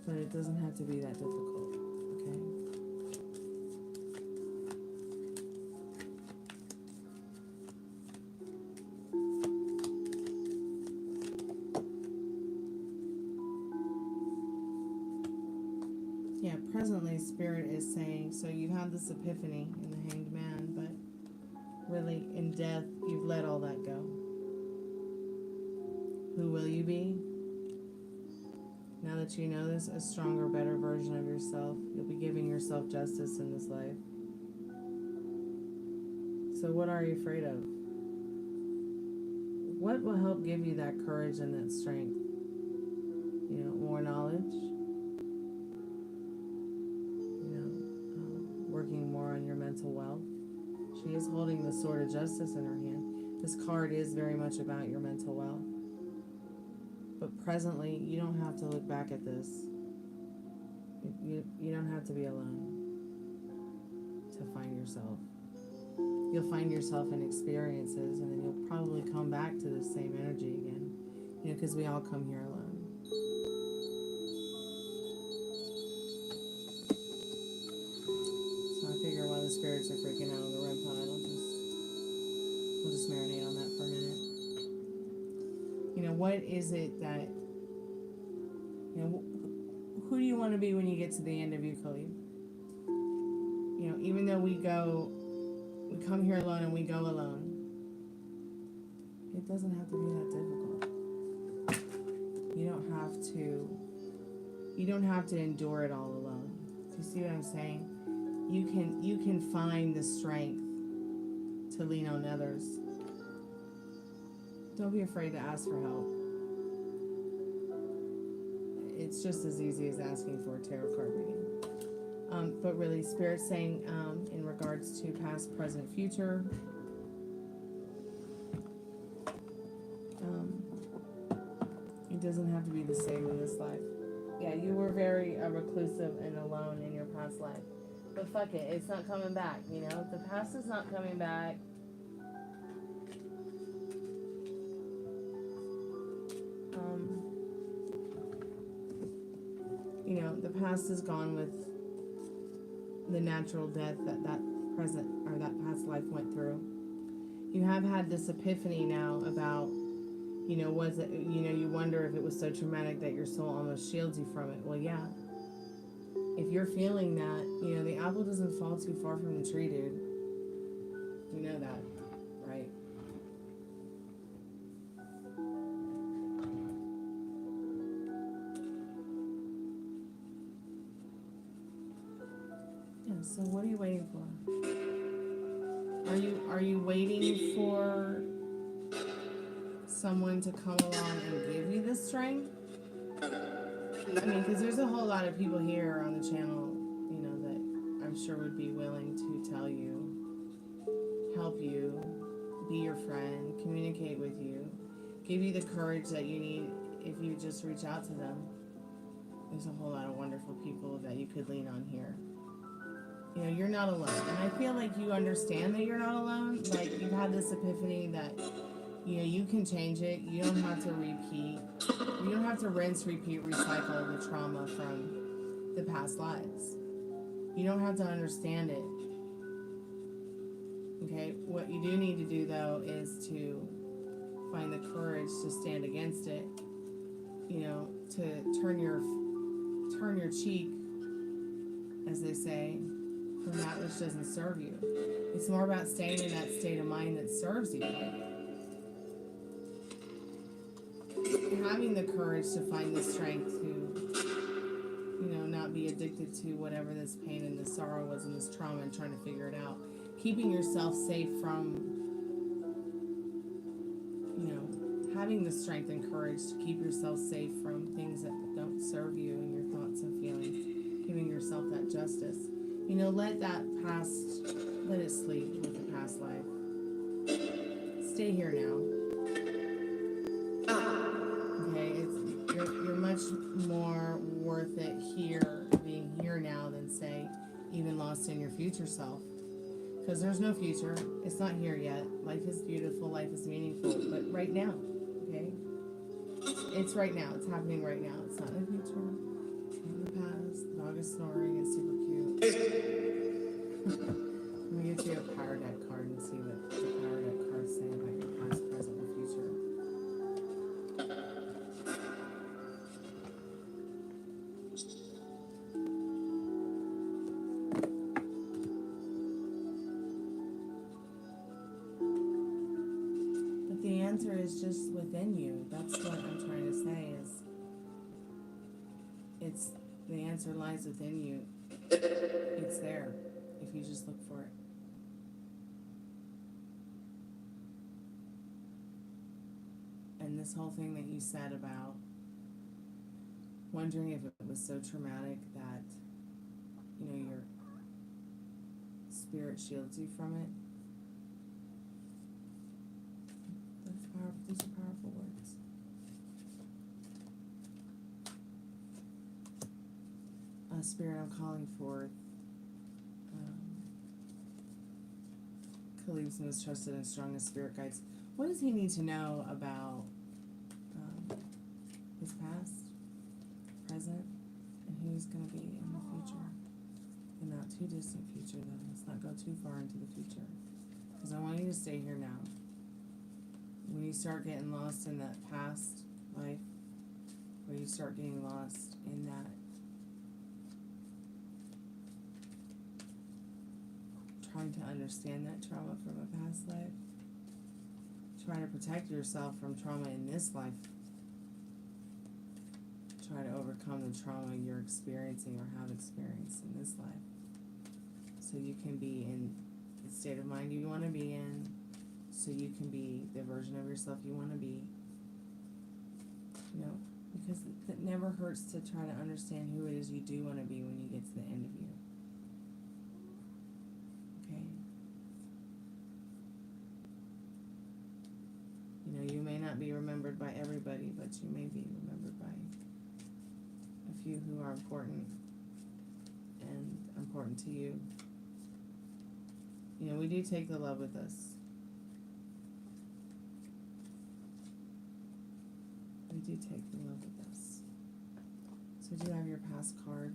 But it doesn't have to be that difficult, okay? Yeah, presently Spirit is saying, so you have this epiphany in the Hanged Man, but really in death, you've let all that go. Who will you be? Now that you know this, a stronger, better version of yourself. You'll be giving yourself justice in this life. So what are you afraid of? What will help give you that courage and that strength? More knowledge? Working more on your mental wealth. She is holding the sword of justice in her hand. This card is very much about your mental wealth. But presently, you don't have to look back at this. You don't have to be alone to find yourself. You'll find yourself in experiences, and then you'll probably come back to the same energy again. Because we all come here alone. So I figure while the spirits are freaking out on the REM pod, we'll just marinate on that for a minute. What is it that, who do you want to be when you get to the end of you, Khalid? Even though we come here alone and we go alone, it doesn't have to be that difficult. You don't have to endure it all alone. Do you see what I'm saying? You can find the strength to lean on others. Don't be afraid to ask for help. It's just as easy as asking for a tarot card reading. But really, Spirit's saying in regards to past, present, future, it doesn't have to be the same in this life. Yeah, you were very reclusive and alone in your past life. But fuck it, it's not coming back, The past is not coming back. The past is gone with the natural death that present or that past life went through. You have had this epiphany now about, was it, you wonder if it was so traumatic that your soul almost shields you from it. Well, yeah. If you're feeling that, the apple doesn't fall too far from the tree, dude. You know that, right? Yeah, so what are you waiting for? Are you waiting for someone to come along and give you the strength? I mean, because there's a whole lot of people here on the channel, that I'm sure would be willing to tell you, help you, be your friend, communicate with you, give you the courage that you need if you just reach out to them. There's a whole lot of wonderful people that you could lean on here. You're not alone. And I feel like you understand that you're not alone. Like, you've had this epiphany that, you can change it. You don't have to repeat. You don't have to rinse, repeat, recycle the trauma from the past lives. You don't have to understand it. Okay? What you do need to do, though, is to find the courage to stand against it. To turn your cheek, as they say, from that which doesn't serve you. It's more about staying in that state of mind that serves you. Having the courage to find the strength to, not be addicted to whatever this pain and this sorrow was and this trauma and trying to figure it out. Keeping yourself safe from, having the strength and courage to keep yourself safe from things that don't serve you and your thoughts and feelings. Giving yourself that justice. Let that past, let it sleep with the past life. Stay here now. Okay, you're much more worth it here, being here now, than, say, even lost in your future self. Because there's no future. It's not here yet. Life is beautiful. Life is meaningful. But right now, okay? It's right now. It's happening right now. It's not in the future. It's not in the past. The dog is snoring. It's super cute. Let me get you a power deck card and see what the power deck cards say about your past, present, and future. But the answer is just within you. That's what I'm trying to say is the answer lies within you. It's there if you just look for it. And this whole thing that you said about wondering if it was so traumatic that, your spirit shields you from it. These are powerful words. Spirit, I'm calling forth Khalib's most trusted and strongest spirit guides. What does he need to know about his past, present, and who he's going to be in the future? The not too distant future, though. Let's not go too far into the future. Because I want you to stay here now. When you start getting lost in that past life, or you start getting lost in that trying to understand that trauma from a past life, try to protect yourself from trauma in this life, try to overcome the trauma you're experiencing or have experienced in this life, so you can be in the state of mind you want to be in, so you can be the version of yourself you want to be. Because it never hurts to try to understand who it is you do want to be when you get to the end of you. Okay? You may not be remembered by everybody, but you may be remembered by a few who are important and important to you. We do take the love with us. We do take the love with us. So do you have your past card?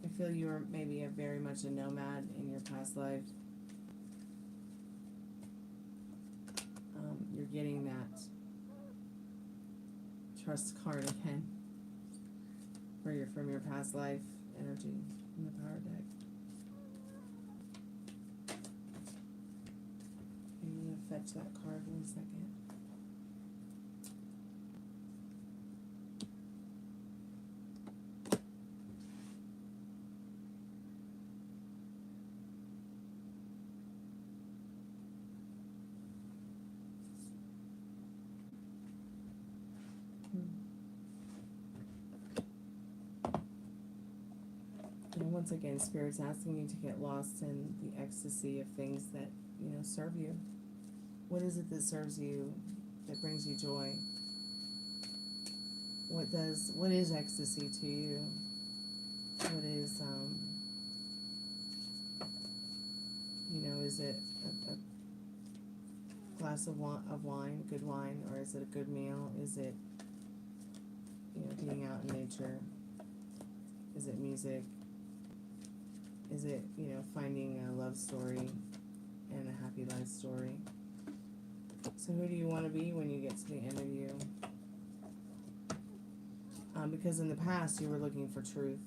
I feel you were maybe very much a nomad in your past life. Trust card again. For your from your past life energy in the power deck. I'm gonna fetch that card 1 second. And once again, Spirit's asking you to get lost in the ecstasy of things that, you know, serve you. What is it that serves you, that brings you joy? What is ecstasy to you? What is, you know, is it a glass of wine, good wine, or is it a good meal? Is it, you know, being out in nature? Is it music? Is it, you know, finding a love story and a happy life story? So who do you want to be when you get to the end of you? Because in the past you were looking for truth.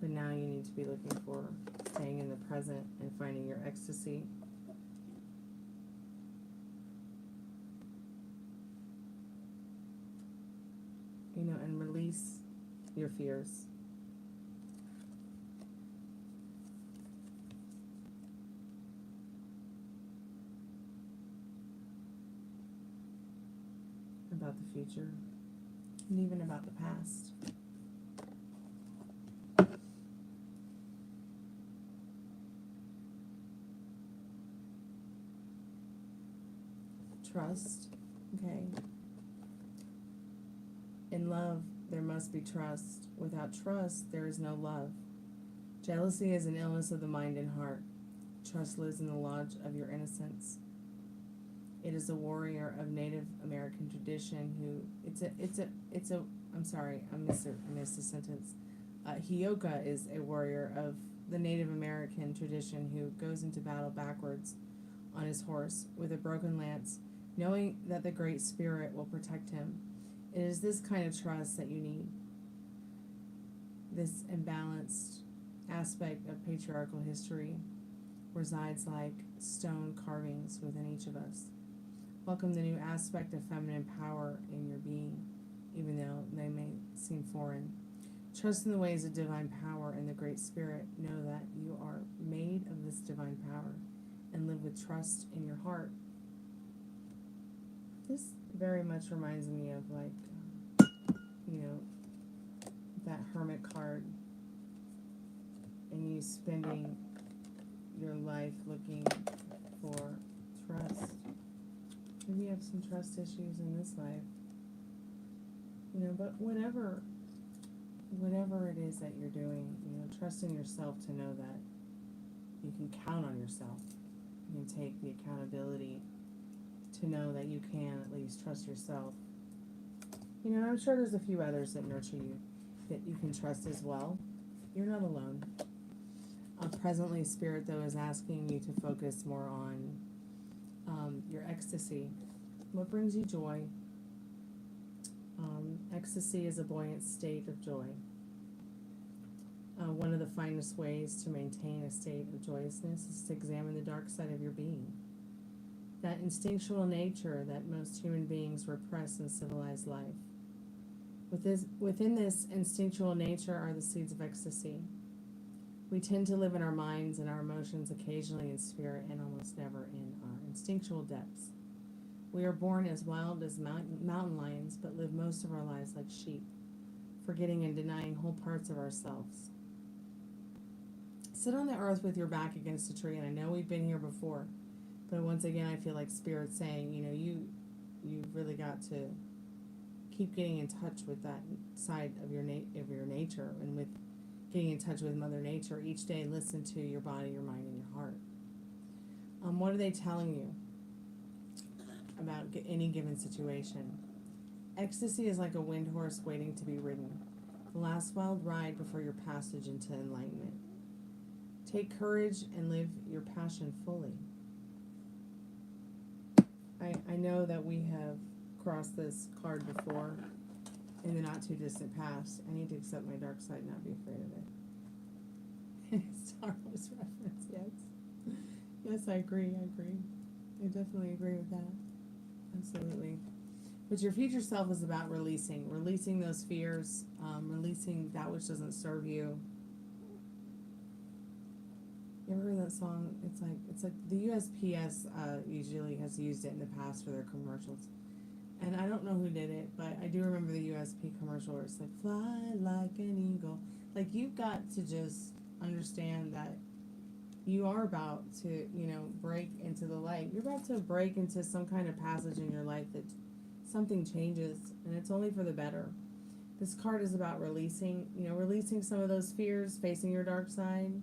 But now you need to be looking for staying in the present and finding your ecstasy. You know, and release your fears. About the future, and even about the past. Trust, okay? In love, there must be trust. Without trust, there is no love. Jealousy is an illness of the mind and heart. Trust lives in the lodge of your innocence. It is a warrior of Native American tradition who, I'm sorry, I missed a sentence. Hioka is a warrior of the Native American tradition who goes into battle backwards on his horse with a broken lance, knowing that the Great Spirit will protect him. It is this kind of trust that you need. This imbalanced aspect of patriarchal history resides like stone carvings within each of us. Welcome the new aspect of feminine power in your being, even though they may seem foreign. Trust in the ways of divine power and the Great Spirit. Know that you are made of this divine power and live with trust in your heart. This very much reminds me of, like, you know, that hermit card and you spending your life looking for trust. Maybe you have some trust issues in this life, you know, but whatever it is that you're doing, you know, trust in yourself to know that you can count on yourself. You can take the accountability to know that you can at least trust yourself. You know, I'm sure there's a few others that nurture you that you can trust as well. You're not alone. Presently, Spirit, though, is asking you to focus more on your ecstasy. What brings you joy? Ecstasy is a buoyant state of joy. One of the finest ways to maintain a state of joyousness is to examine the dark side of your being. That instinctual nature that most human beings repress in civilized life. Within this instinctual nature are the seeds of ecstasy. We tend to live in our minds and our emotions occasionally in spirit and almost never in our instinctual depths. We are born as wild as mountain lions, but live most of our lives like sheep, forgetting and denying whole parts of ourselves. Sit on the earth with your back against a tree, and I know we've been here before, but once again I feel like Spirit's saying, you know, you've really got to keep getting in touch with that side of your nature, and with getting in touch with Mother Nature each day. Listen to your body, your mind, and your heart. What are they telling you about any given situation? Ecstasy is like a wind horse waiting to be ridden, the last wild ride before your passage into enlightenment. Take courage and live your passion fully. I know that we have crossed this card before in the not too distant past. I need to accept my dark side and not be afraid of it. Star Wars reference, yes. Yes, I agree. I definitely agree with that. Absolutely. But your future self is about releasing those fears, releasing that which doesn't serve you. You ever heard that song? It's like the USPS usually has used it in the past for their commercials. And I don't know who did it, but I do remember the USP commercial where it's like, fly like an eagle. Like, you've got to just understand that you are about to, break into the light. You're about to break into some kind of passage in your life that something changes, and it's only for the better. This card is about releasing some of those fears, facing your dark side,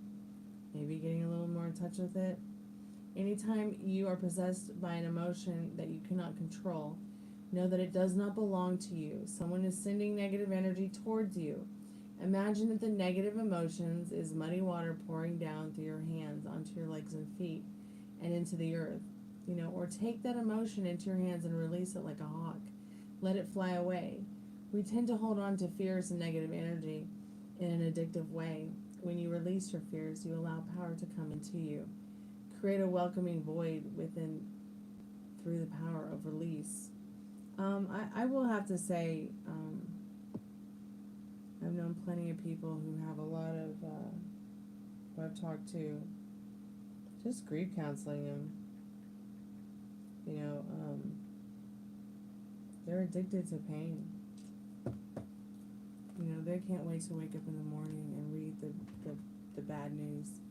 maybe getting a little more in touch with it. Anytime you are possessed by an emotion that you cannot control, know that it does not belong to you. Someone is sending negative energy towards you. Imagine that the negative emotions is muddy water pouring down through your hands onto your legs and feet and into the earth. Or take that emotion into your hands and release it like a hawk. Let it fly away. We tend to hold on to fears and negative energy in an addictive way. When you release your fears, you allow power to come into you. Create a welcoming void within through the power of release. I will have to say, I've known plenty of people who have a lot of, who I've talked to, just grief counseling them. They're addicted to pain. They can't wait to wake up in the morning and read the bad news.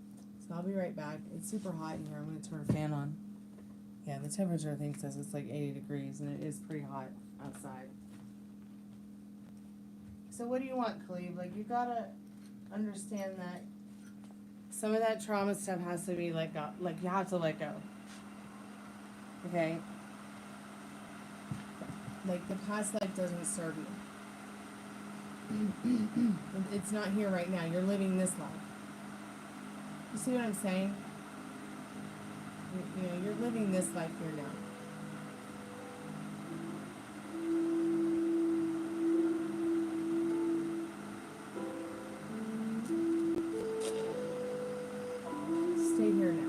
So I'll be right back. It's super hot in here. I'm going to turn a fan on. Yeah, the temperature thing says it's like 80 degrees, and it is pretty hot outside. So what do you want, Khalib? You gotta understand that some of that trauma stuff has to be let go. You have to let go. Okay? The past life doesn't serve you. It's not here right now. You're living this life. You see what I'm saying? You're living this life here now. Stay here now.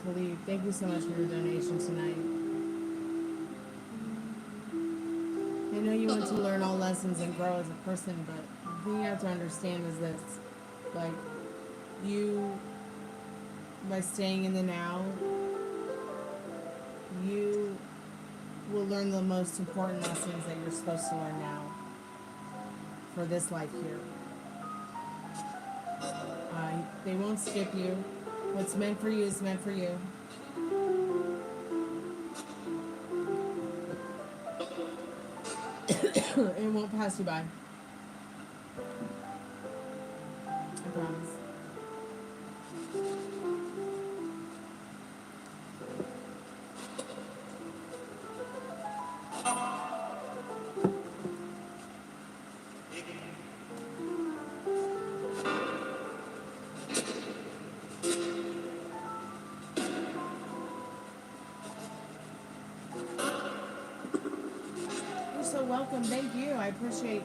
Khalid, thank you so much for your donation tonight. I know you want to learn all lessons and grow as a person, but the thing you have to understand is this. By staying in the now, you will learn the most important lessons that you're supposed to learn now for this life here. They won't skip you. What's meant for you is meant for you. It won't pass you by. I promise. Welcome, thank you. I appreciate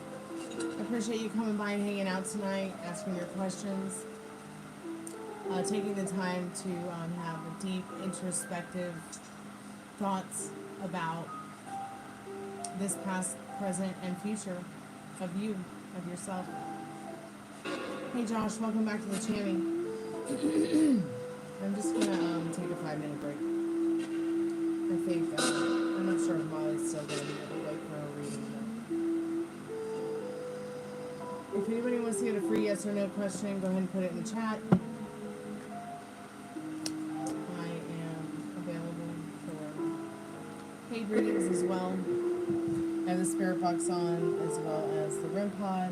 you coming by and hanging out tonight, asking your questions, taking the time to have a deep, introspective thoughts about this past, present, and future of you, of yourself. Hey Josh, welcome back to the channel. I'm just gonna take a 5-minute break. I think, I'm not sure if Molly's still gonna be awake for a reading. But if anybody wants to get a free yes or no question, go ahead and put it in the chat. I am available for paid readings as well. I have the spirit box on as well as the REM pod.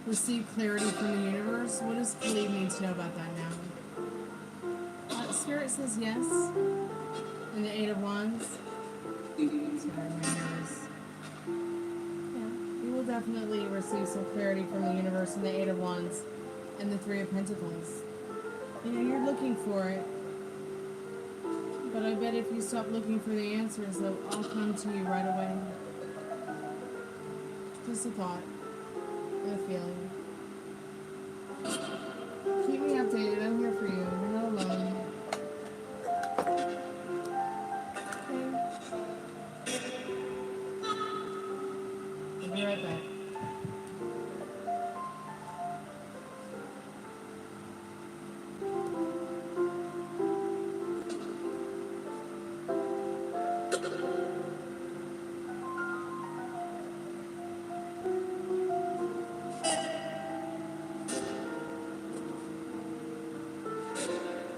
Receive clarity from the universe. What does Khalid need to know about that now? Spirit says yes. And the 8 of Wands. Sorry, my nose. Yeah, you will definitely receive some clarity from the universe and the 8 of Wands and the 3 of Pentacles. You know, you're looking for it. But I bet if you stop looking for the answers, they'll all come to you right away. Just a thought. A feeling. Keep me updated. I'm here for you. You're not alone. Okay. I'll be right back.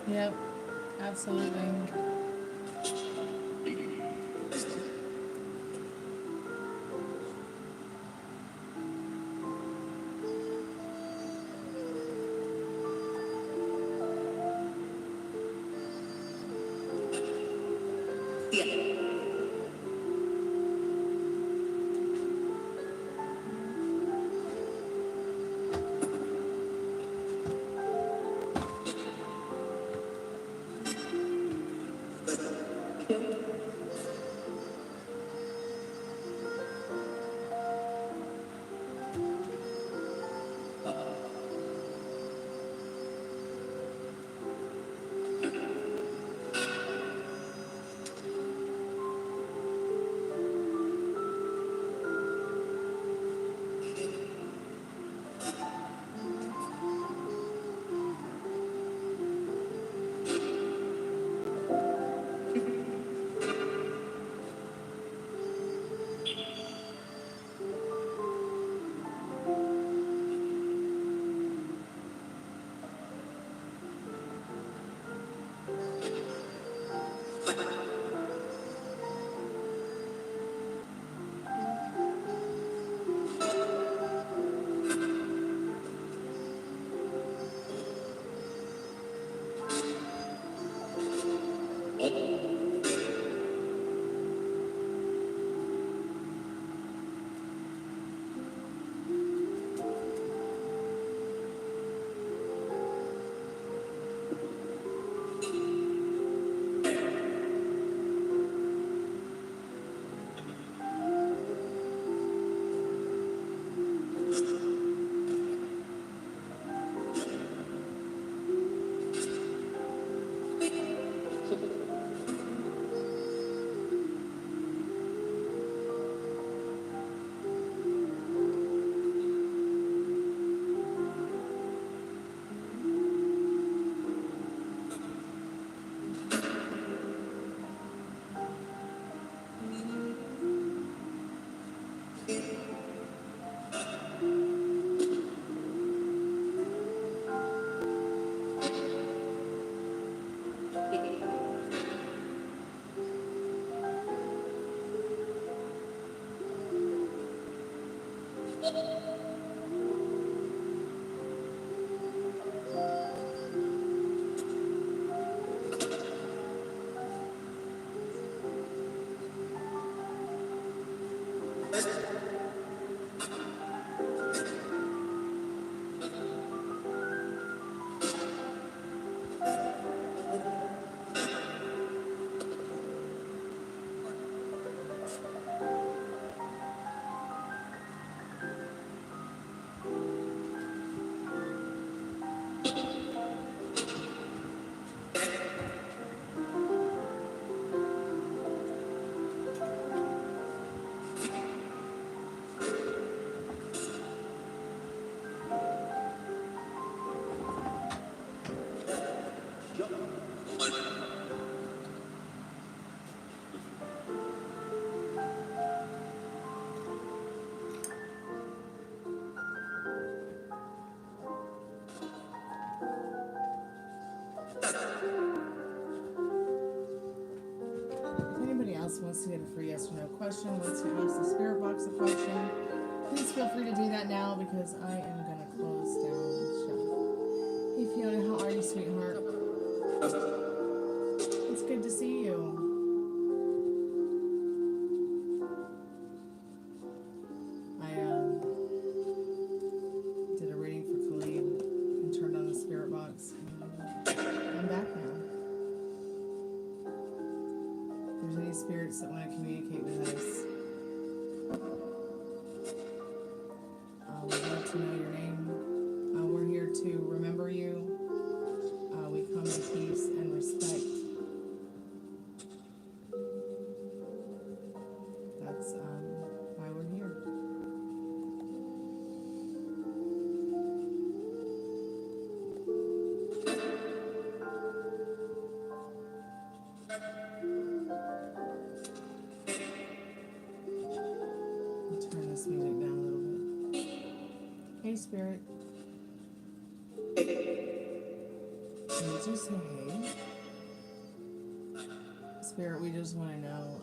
Yep, absolutely. If anybody else wants to get a free yes or no question, wants to ask the spirit box a question, please feel free to do that now because I am going to close down the show. Hey Fiona, how are you, sweetheart? It's good to see you. I did a reading for Khalid and turned on the spirit box. I'm back now. If there's any spirits that want to communicate with us, we'd love to know your name. We're here to remember you. We come in peace and respect. That's why we're here. I'll turn this music down a little bit. Hey, Spirit. Did you say hey? Spirit, we just want to know,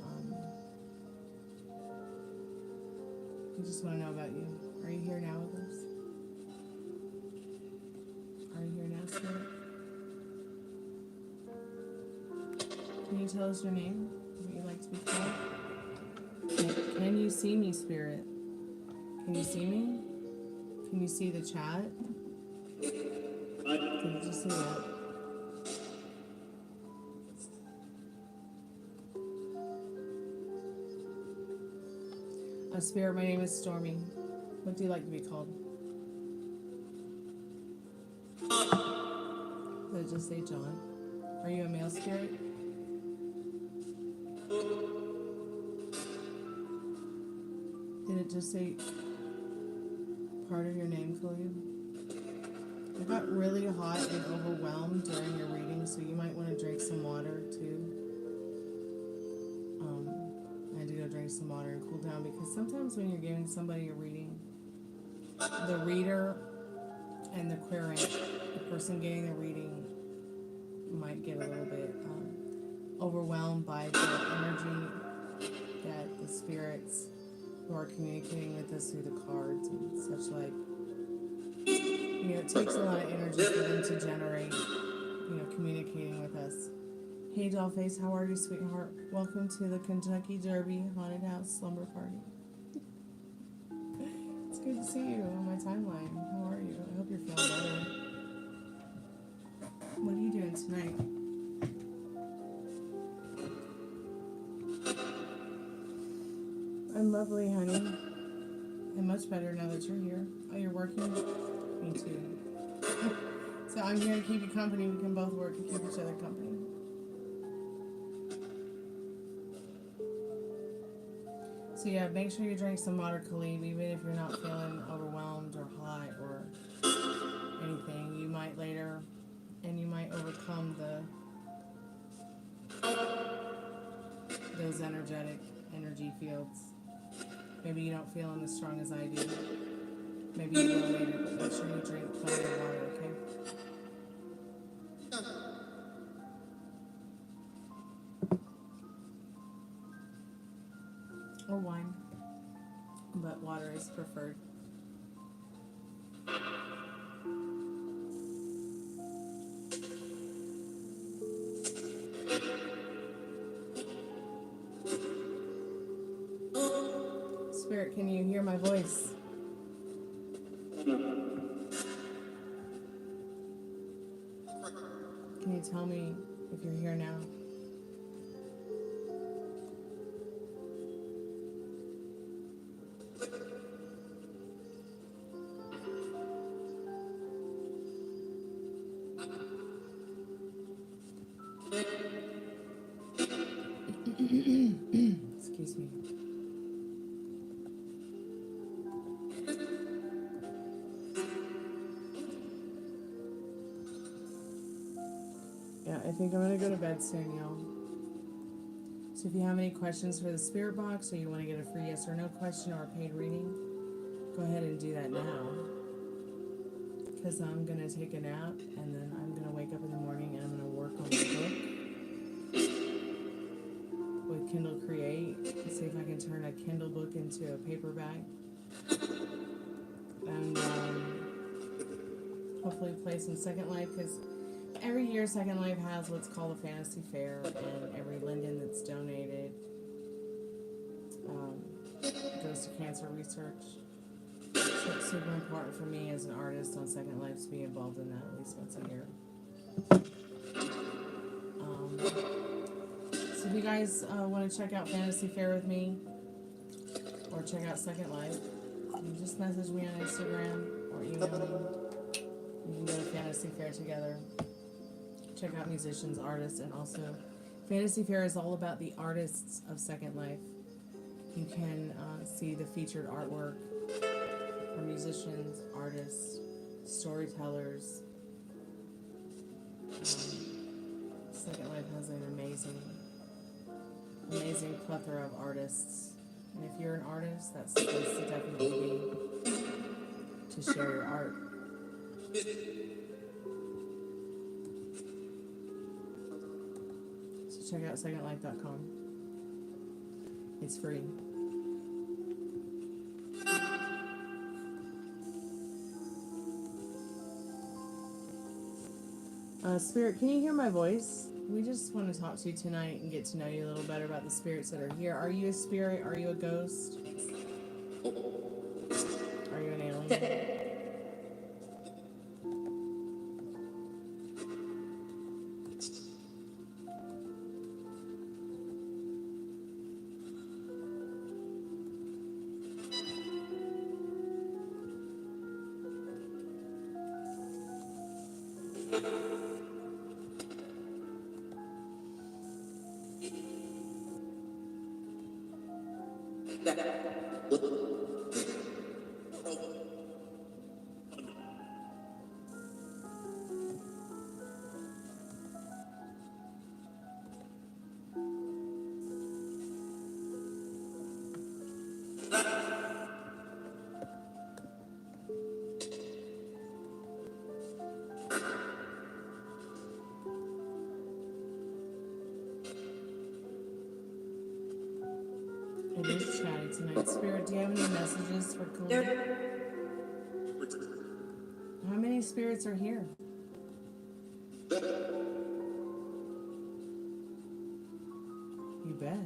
we just want to know about you. Are you here now with us? Are you here now, Spirit? Can you tell us your name? What you'd like to be called? Can you see me, Spirit? Can you see me? Can you see the chat? Can you just see that? Spirit, my name is Stormy. What do you like to be called? Did it just say John? Are you a male spirit? Did it just say part of your name, Khalid? I got really hot and overwhelmed during your reading, so you might want to drink some water too. I had to go drink some water and cool down because sometimes when you're giving somebody a reading, the reader and the querent, the person getting the reading, might get a little bit overwhelmed by the energy that the spirits who are communicating with us through the cards and such like. You know, it takes a lot of energy for them to generate, communicating with us. Hey, Dollface, how are you, sweetheart? Welcome to the Kentucky Derby Haunted House Slumber Party. It's good to see you on my timeline. How are you? I hope you're feeling better. What are you doing tonight? I'm lovely, honey. I'm much better now that you're here. Oh, you're working? Me too. So I'm here to keep you company. We can both work and keep each other company. So yeah, make sure you drink some water, Khalid, even if you're not feeling overwhelmed or hot or anything. You might later, and you might overcome those energy fields. Maybe you don't feel them as strong as I do. Maybe you will later, but make sure you drink plenty of water, okay? Or wine, but water is preferred. Spirit, can you hear my voice? Can you tell me if you're here now? Excuse me. Yeah, I think I'm gonna go to bed soon, y'all. So if you have any questions for the spirit box, or you want to get a free yes or no question or a paid reading, go ahead and do that now. Because I'm gonna take a nap, and then I'm gonna wake up in the morning and I'm gonna work on the book with Kindle Create and see if I can turn a Kindle book into a paperback. And hopefully play some Second Life, because every year Second Life has what's called a fantasy fair, and every linden that's donated goes to cancer research. So it's super important for me as an artist on Second Life to be involved in that at least once a year. So if you guys want to check out Fantasy Fair with me, or check out Second Life, you just message me on Instagram or email me. We can go to Fantasy Fair together. Check out musicians, artists, and also Fantasy Fair is all about the artists of Second Life. You can see the featured artwork for musicians, artists, storytellers. Second Life has an amazing plethora of artists. And if you're an artist, that's the place to definitely be to share your art. So check out secondlife.com. It's free. Spirit, can you hear my voice? We just want to talk to you tonight and get to know you a little better about the spirits that are here. Are you a spirit? Are you a ghost? Are you an alien? It is chatty tonight. Spirit, do you have any messages for Cool? How many spirits are here? You bet.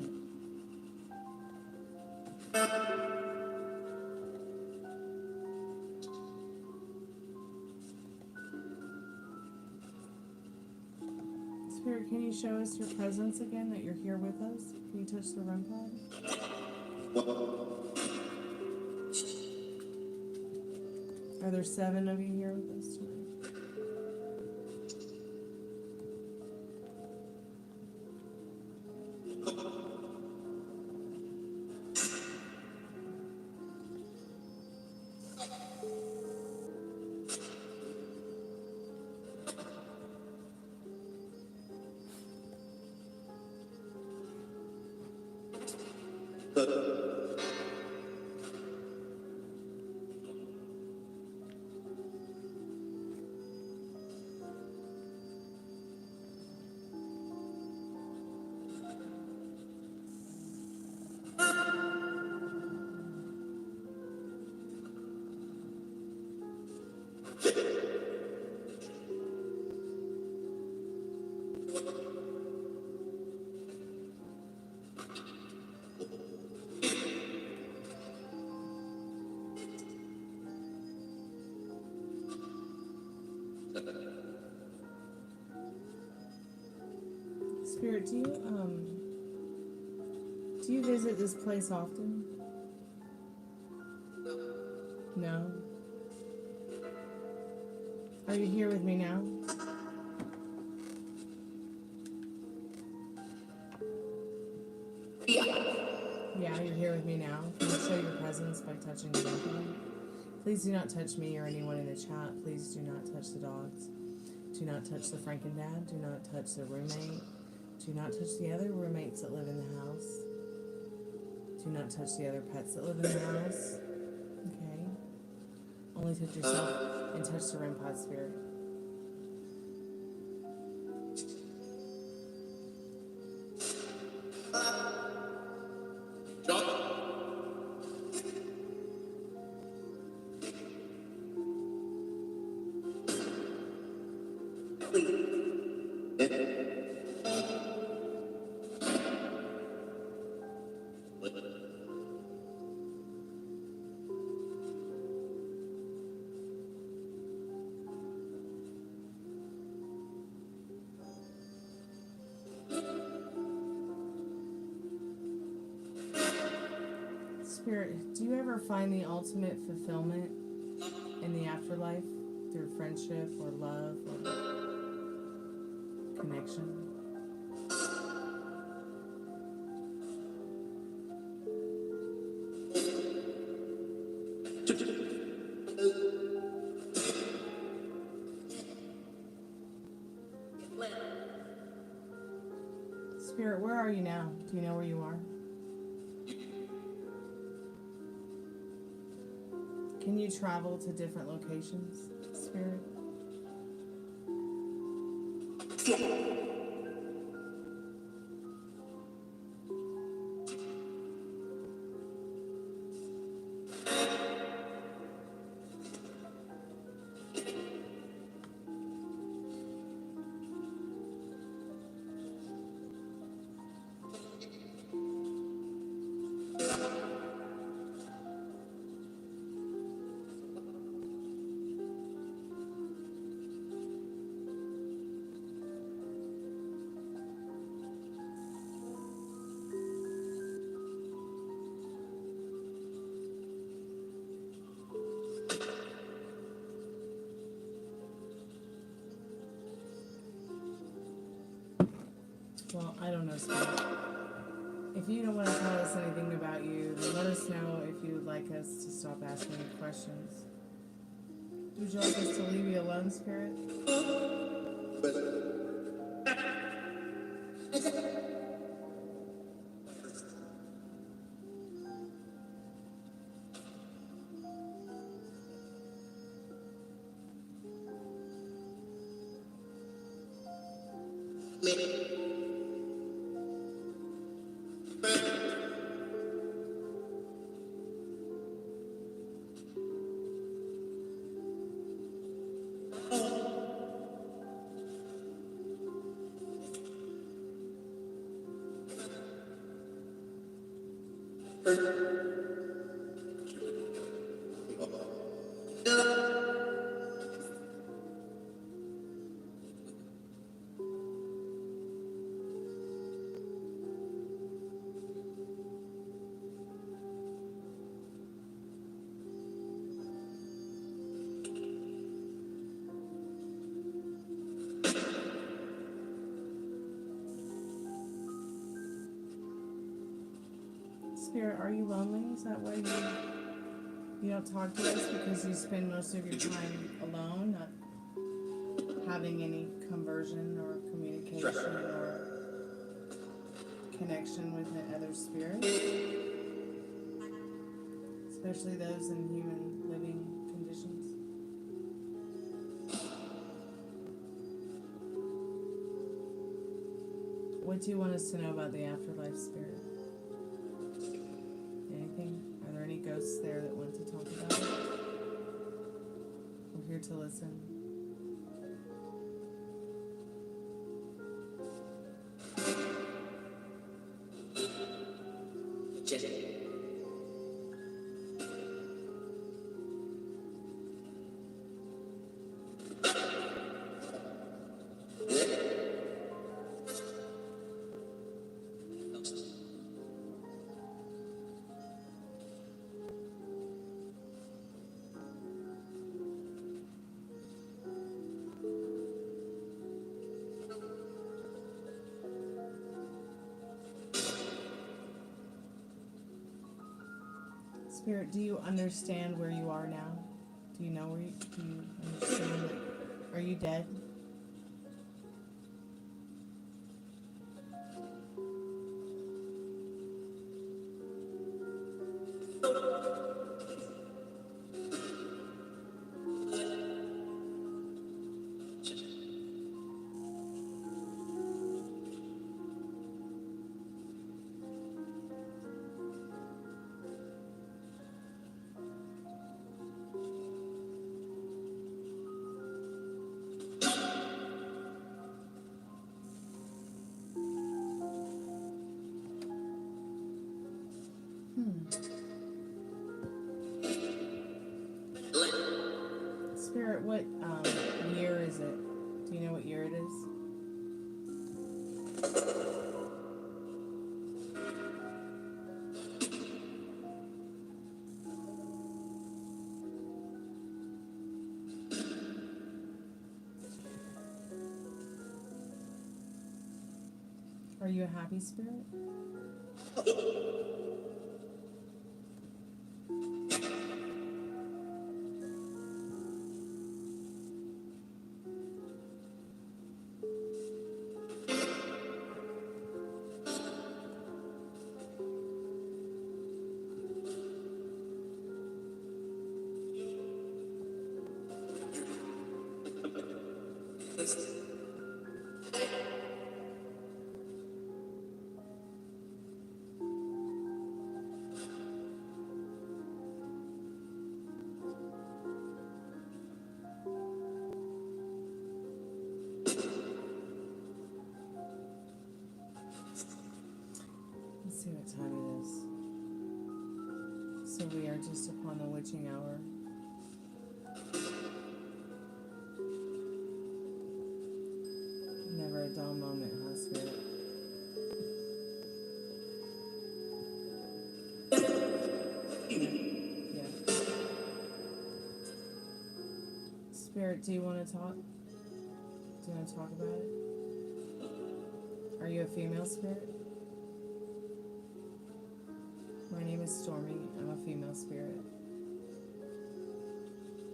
Spirit, can you show us your presence again, that you're here with us? Can you touch the REM pod? Are there 7 of you here with us tonight? Spirit, do you visit this place often? No? Are you here with me now? Yeah, you're here with me now. Can you show your presence by touching the donkey? Please do not touch me or anyone in the chat. Please do not touch the dogs. Do not touch the Frankendad. Do not touch the roommate. Do not touch the other roommates that live in the house. Do not touch the other pets that live in the house. Okay? Only touch yourself and touch the REM pod spirit. Spirit, do you ever find the ultimate fulfillment in the afterlife through friendship or love or connection? Spirit, where are you now? Do you know where you are? Can you travel to different locations, Spirit? Well, I don't know, Spirit. If you don't want to tell us anything about you, then let us know if you would like us to stop asking you questions. Would you like us to leave you alone, Spirit? Spirit, are you lonely? Is that why you don't talk to us? Because you spend most of your time alone, not having any conversion or communication or connection with other spirits? Especially those in human living conditions. What do you want us to know about the afterlife, Spirit? Anything? Are there any ghosts there that want to talk about it? We're here to listen. Spirit, do you understand where you are now? Do you know where you, do you understand it? Are you dead? Spirit, what year is it? Do you know what year it is? Are you a happy spirit? Let's see what time it is. So we are just upon the witching hour. Never a dull moment, huh, Spirit? Yeah. Spirit, do you want to talk? Do you want to talk about it? Are you a female spirit? My name is Stormy. I'm a female spirit.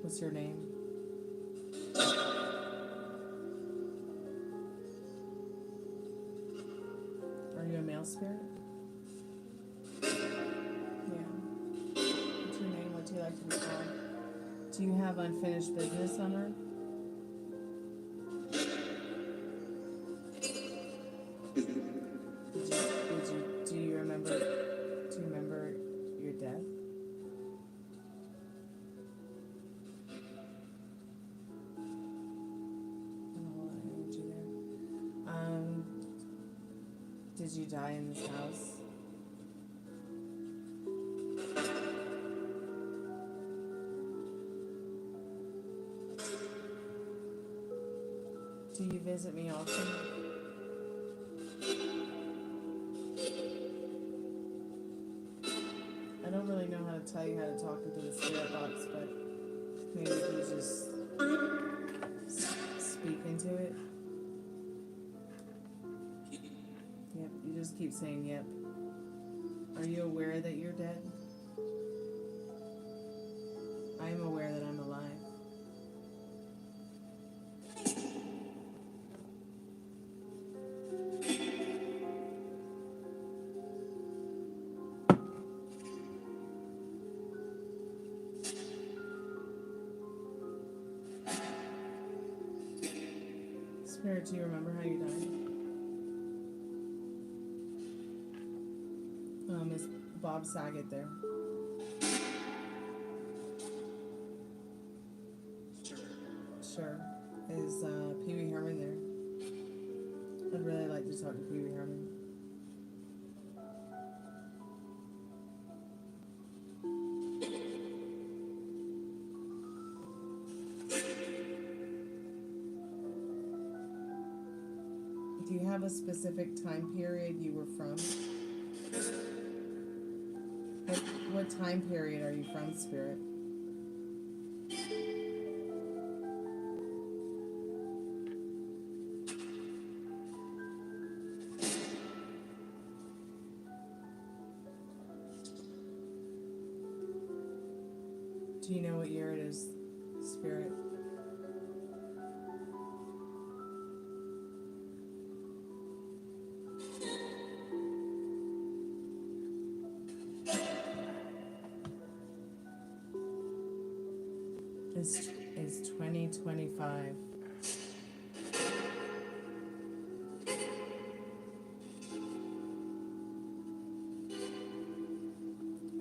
What's your name? Are you a male spirit? Yeah. What's your name? What do you like to be called? Do you have unfinished business on Earth? Do you remember your death? Did you die in this house? Do you visit me often? I don't really know how to tell you how to talk into the spirit box, but maybe if you just speak into it. Yep, you just keep saying yep. Are you aware that you're dead? I am aware that I'm alive. Spirit, do you remember how you died? Is Bob Saget there? Sure. Is Pee Wee Herman there? I'd really like to talk to Pee Wee Herman. Do you have a specific time period you were from? What time period are you from, Spirit? Do you know what year it is, Spirit? Is 2025.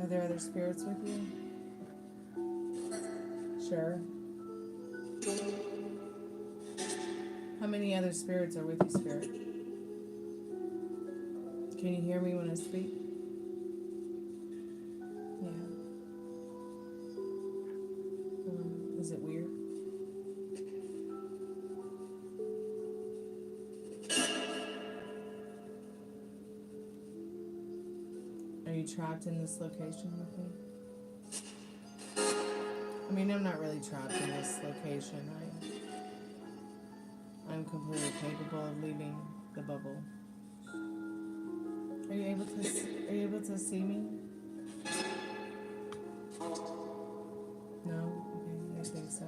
Are there other spirits with you? Sure. How many other spirits are with you, Spirit? Can you hear me when I speak? Yeah. Is it weird? Are you trapped in this location with me? I mean, I'm not really trapped in this location. I'm completely capable of leaving the bubble. Are you able to see me? No? Okay, I think so.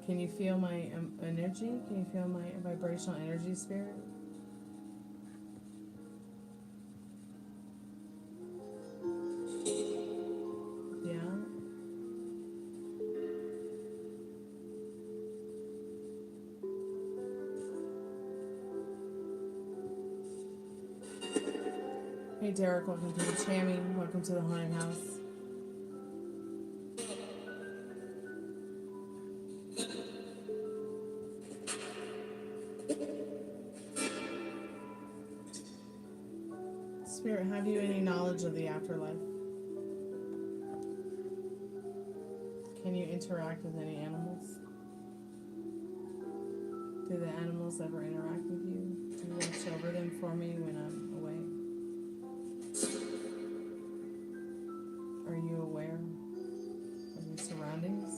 Can you feel my energy? Can you feel my vibrational energy, Spirit? Hey Derek, welcome to the Chammy. Welcome to the haunted house. Spirit, have you any knowledge of the afterlife? Can you interact with any animals? Do the animals ever interact with you? Do you watch over them for me when I'm away? Are you aware of your surroundings?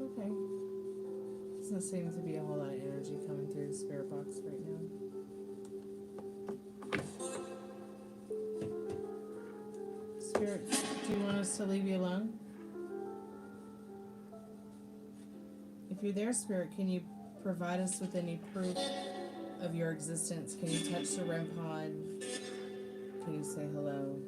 Okay. Doesn't seem to be a whole lot of energy coming through the spirit box right now. Spirit, do you want us to leave you alone? If you're there, Spirit, can you provide us with any proof of your existence? Can you touch the REM pod? Can you say hello?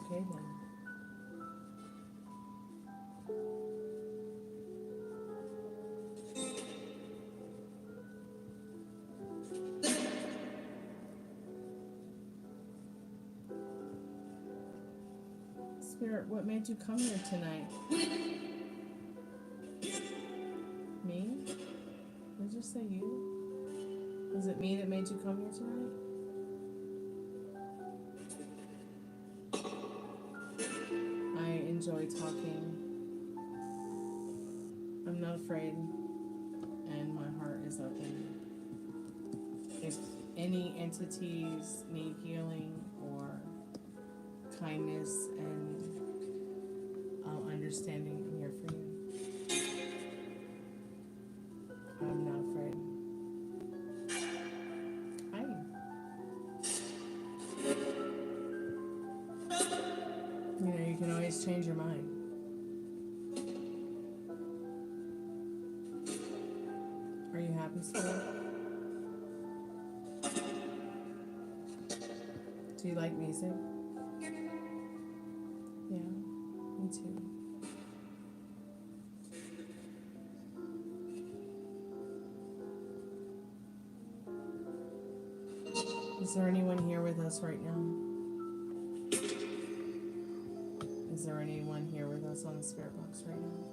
Okay then. Spirit, what made you come here tonight? Me? Did you say you? Was it me that made you come here tonight? I enjoy talking. I'm not afraid, and my heart is open. If any entities need healing or kindness and understanding, I'm here for you. I'm not afraid. Hi. You know, you can always change your mind. Are you happy, Spirit? Do you like music? Yeah, me too. Is there anyone here with us right now? Is there anyone here with us on the spirit box right now?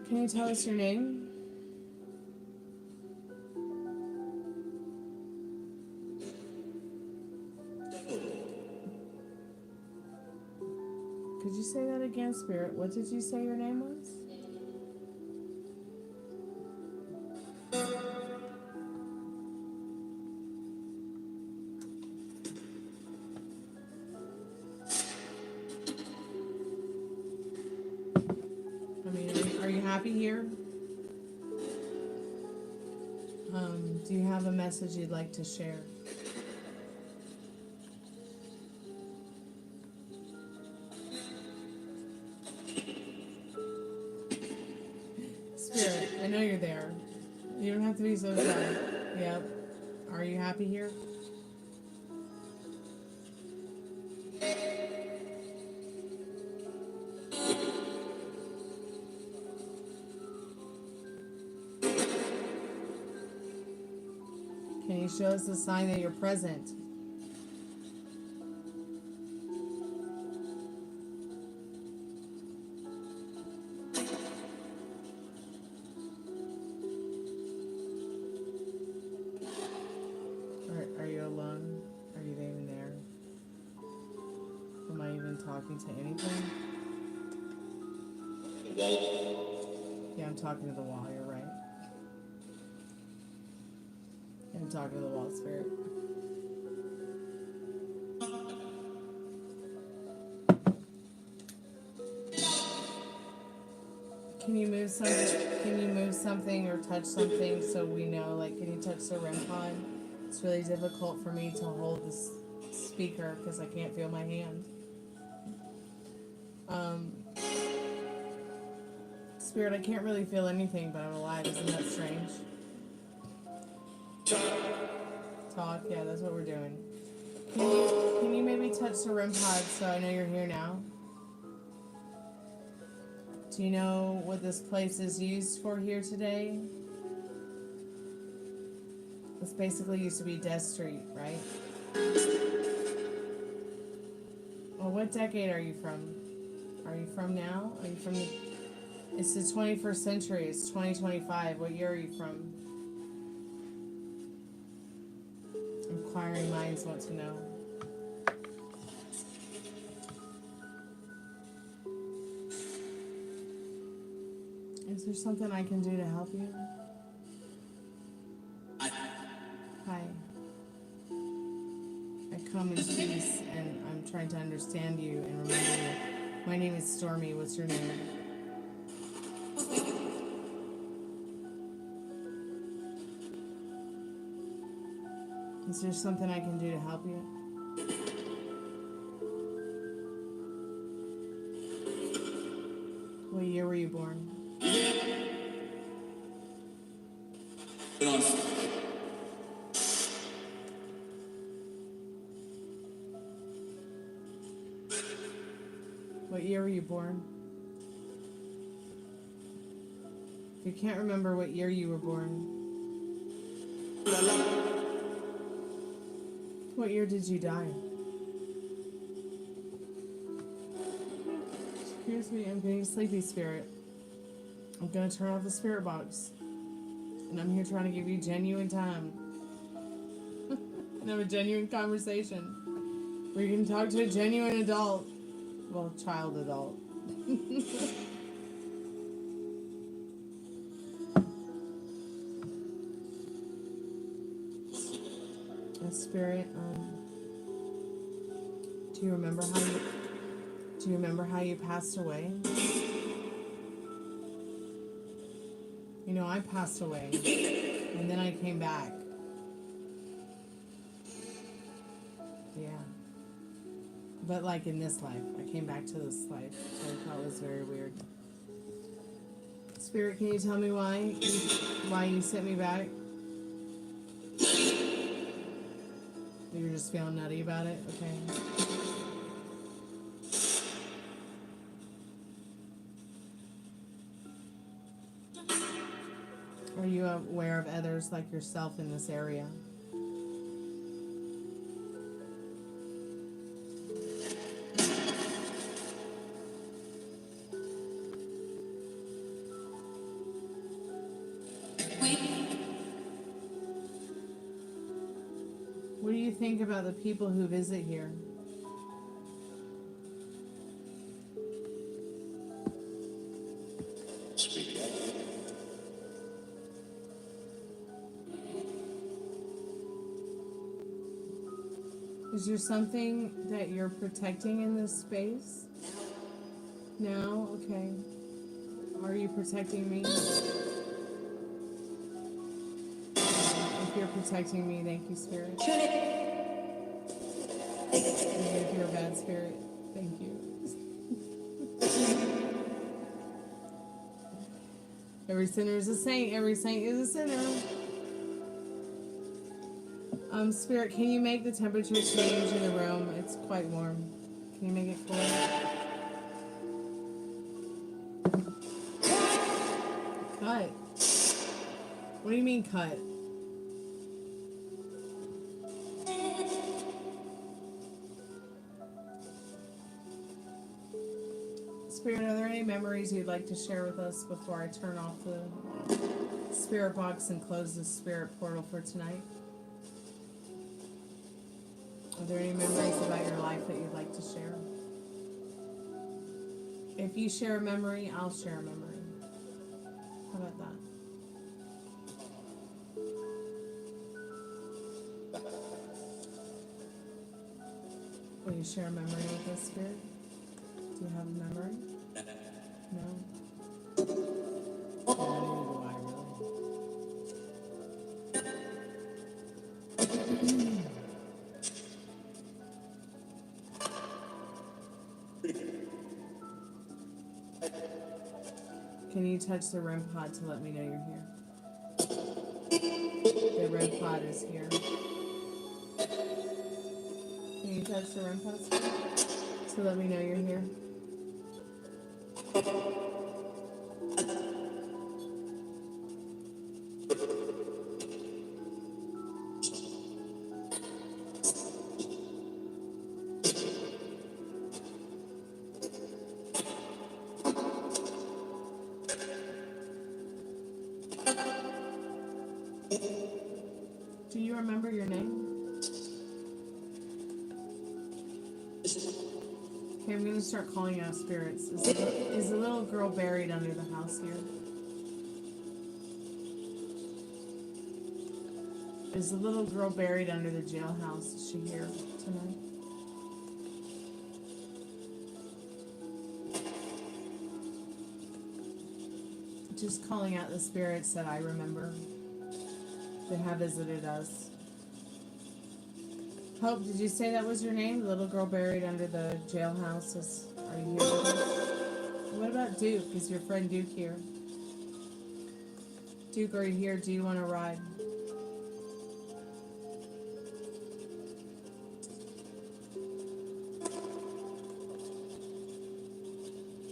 Can you tell us your name? Could you say that again, Spirit? What did you say your name was? I mean, are you happy here? Do you have a message you'd like to share? Spirit, I know you're there. You don't have to be so shy. Yep. Are you happy here? Can you show us a sign that you're present? Are you alone? Are you even there? Am I even talking to anything? Yeah, I'm talking to the wall, you're right. I'm talking to the wall, Spirit. Can you move something? Can you move something or touch something so we know? Like, can you touch the REM pod? It's really difficult for me to hold this speaker because I can't feel my hand. Spirit, I can't really feel anything, but I'm alive. Isn't that strange? Talk, yeah, that's what we're doing. Can you maybe touch the REM pod so I know you're here now? Do you know what this place is used for here today? This basically used to be Death Street, right? Well, what decade are you from? Are you from now? Are you from the... It's the 21st century. It's 2025. What year are you from? Inquiring minds want to know. Is there something I can do to help you? Hi. I come in peace and I'm trying to understand you and remember you. My name is Stormy. What's your name? Is there something I can do to help you? What year were you born? What year were you born? If you can't remember what year you were born, what year did you die? Excuse me, I'm getting sleepy, Spirit. I'm gonna turn off the spirit box. And I'm here trying to give you genuine time. And have a genuine conversation. Where you can talk to a genuine adult. Well, child adult. Spirit, do you remember how you passed away? You know, I passed away, and then I came back. Yeah. But like in this life, I came back to this life, so I thought it was very weird. Spirit, can you tell me why you sent me back? You're just feeling nutty about it? Okay. Are you aware of others like yourself in this area? think about the people who visit here? Speak up. Is there something that you're protecting in this space? No? Okay. Are you protecting me? If you're protecting me, thank you, Spirit. Even if you're a bad spirit, thank you. Every sinner is a saint. Every saint is a sinner. Spirit, can you make the temperature change in the room? It's quite warm. Can you make it cool? Cut. What do you mean cut? Spirit, are there any memories you'd like to share with us before I turn off the spirit box and close the spirit portal for tonight? Are there any memories about your life that you'd like to share? If you share a memory, I'll share a memory. How about that? Will you share a memory with us, Spirit? Do you have a memory? No? Neither do I, really. Can you touch the REM pod to let me know you're here? The REM pod is here. Can you touch the REM pod to let me know you're here? Do you remember your name? Okay, I'm going to start calling out spirits. Is the little girl buried under the house here? Is the little girl buried under the jailhouse? Is she here tonight? Just calling out the spirits that I remember that have visited us. Hope, did you say that was your name? The little girl buried under the jailhouse. Are you here with us? What about Duke? Is your friend Duke here? Duke, are you here? Do you want to ride?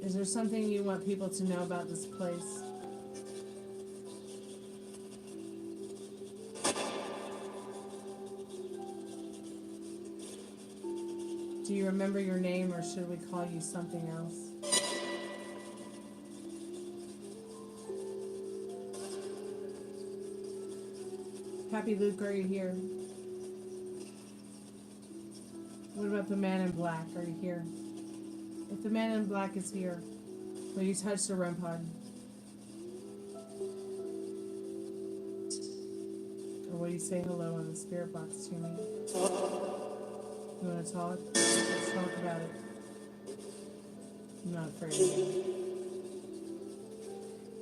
Is there something you want people to know about this place? Do you remember your name, or should we call you something else? Happy Luke, are you here? What about the man in black? Are you here? If the man in black is here, will you touch the REM pod? Or will you say hello in the spirit box to me? You want to talk? Let's talk about it. I'm not afraid of you.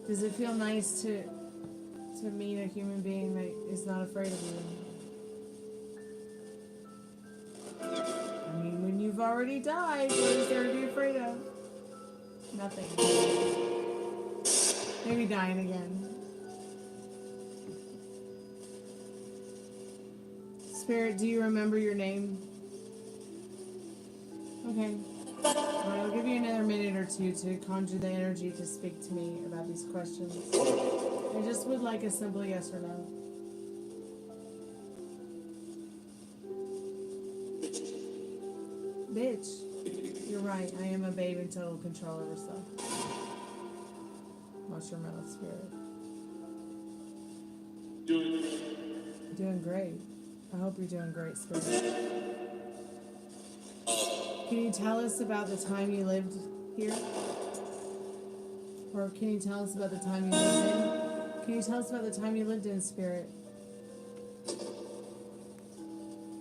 Does it feel nice to meet a human being that is not afraid of you? I mean, when you've already died, what is there to be afraid of? Nothing. Maybe dying again. Spirit, do you remember your name? Okay. All right, I'll give you another minute or two to conjure the energy to speak to me about these questions. I just would like a simple yes or no. Bitch. You're right. I am a babe in total control over stuff. Watch your mouth, Spirit. Doing great. I hope you're doing great, Spirit. Can you tell us about the time you lived here? Or can you tell us about the time you lived in? Can you tell us about the time you lived in, Spirit?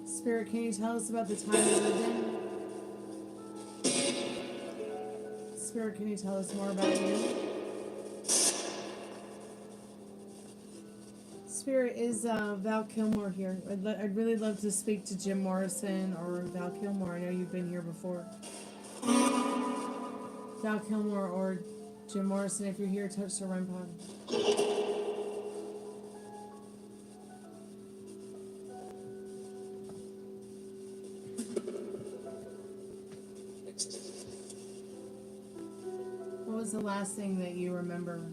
Spirit, can you tell us about the time you lived in? Spirit, can you tell us more about you? Spirit, is Val Kilmore here? I'd really love to speak to Jim Morrison or Val Kilmore. I know you've been here before. Val Kilmore or Jim Morrison, if you're here, touch the REM pod. What was the last thing that you remember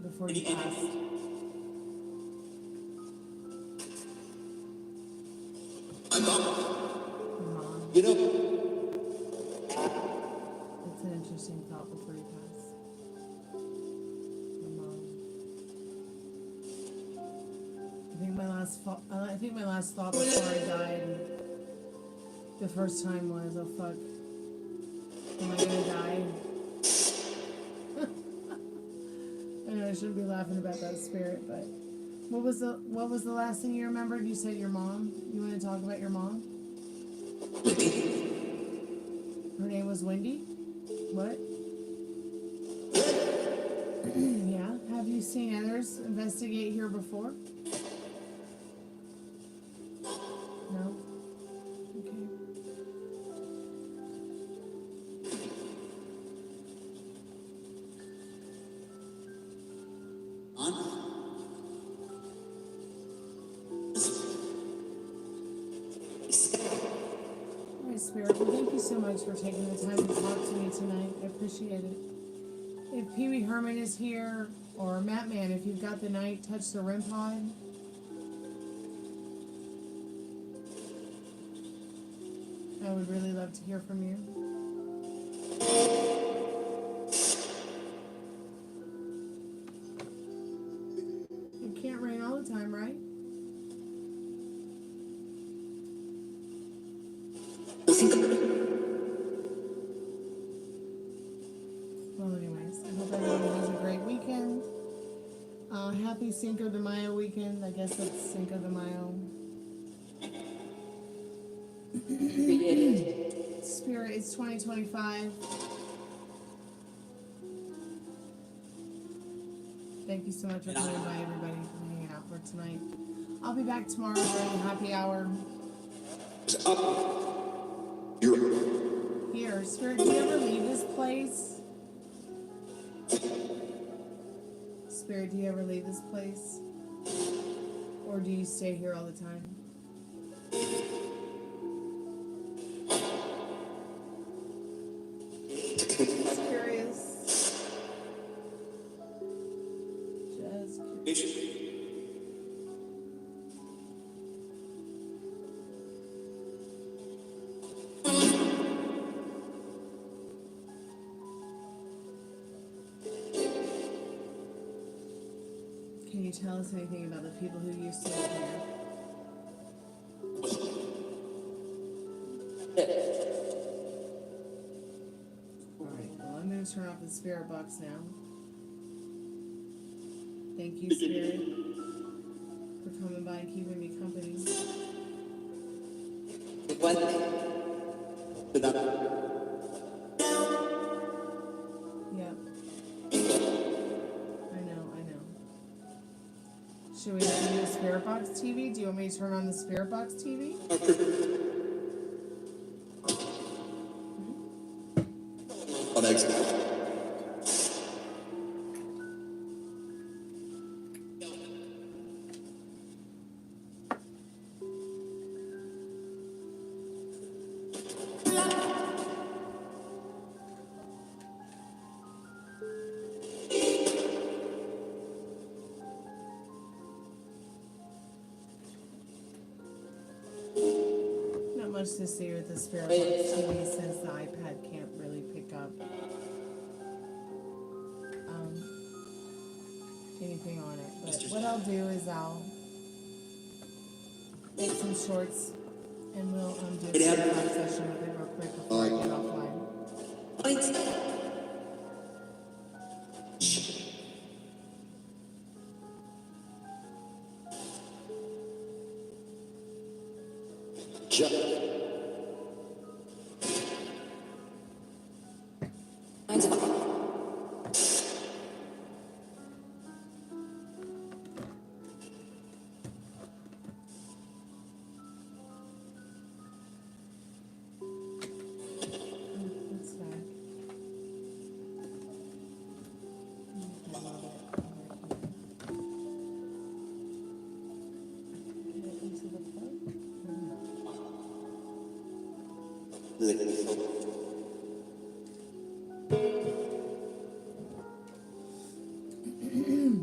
before you passed? My mom. Your mom. You know, That's an interesting thought before you pass. Your mom. I think my last thought before I died the first time was, oh fuck, am I gonna die? I know I shouldn't be laughing about that, Spirit, but what was the last thing you remembered? You said your mom. You want to talk about your mom? Her name was Wendy? What? Yeah. Have you seen others investigate here before? No? Okay. Alright, Spirit, well, thank you so much for taking the time to talk to me tonight. I appreciate it. If Pee Wee Herman is here, or Matt Man, if you've got the night, touch the REM pod. I would really love to hear from you. It can't rain all the time, right? Well, anyways, I hope everyone has a great weekend. Happy Cinco de Mayo weekend. I guess that's Cinco de Mayo. Spirit, it's 2025. Thank you so much for coming by, everybody, for hanging out for tonight. I'll be back tomorrow during the happy hour. Here, Spirit, do you ever leave this place? Spirit, do you ever leave this place? Or do you stay here all the time? Just curious. Just curious. Can you tell us anything about the people who used to live here? Alright, well, I'm going to turn off the spirit box now. Thank you, Spirit, for coming by and keeping me company. Yep. I know. Should we do the Spirit Box TV? Do you want me to turn on the Spirit Box TV? Not much to see with the Spirit Box TV since the iPad can't really pick up anything on it. But what I'll do is I'll make some shorts and we'll do a spirit box session with it real quick before I get offline.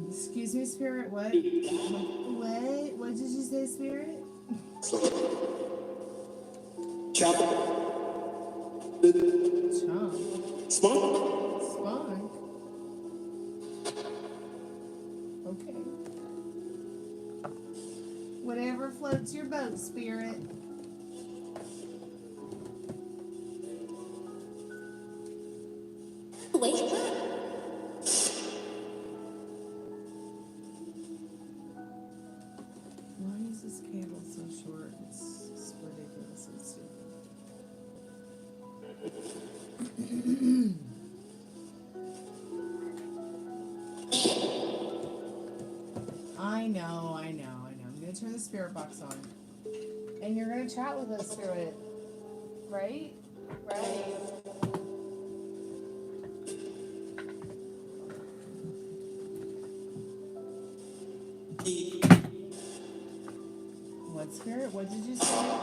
Excuse me, Spirit, what? What? What did you say, Spirit? Chop. Chomp. Spunk. Spunk. Okay. Whatever floats your boat, Spirit. Wait. Why is this cable so short? It's ridiculously stupid. I know. I'm gonna turn the spirit box on. And you're gonna chat with us through it. Right? Right. What, Spirit? What did you say?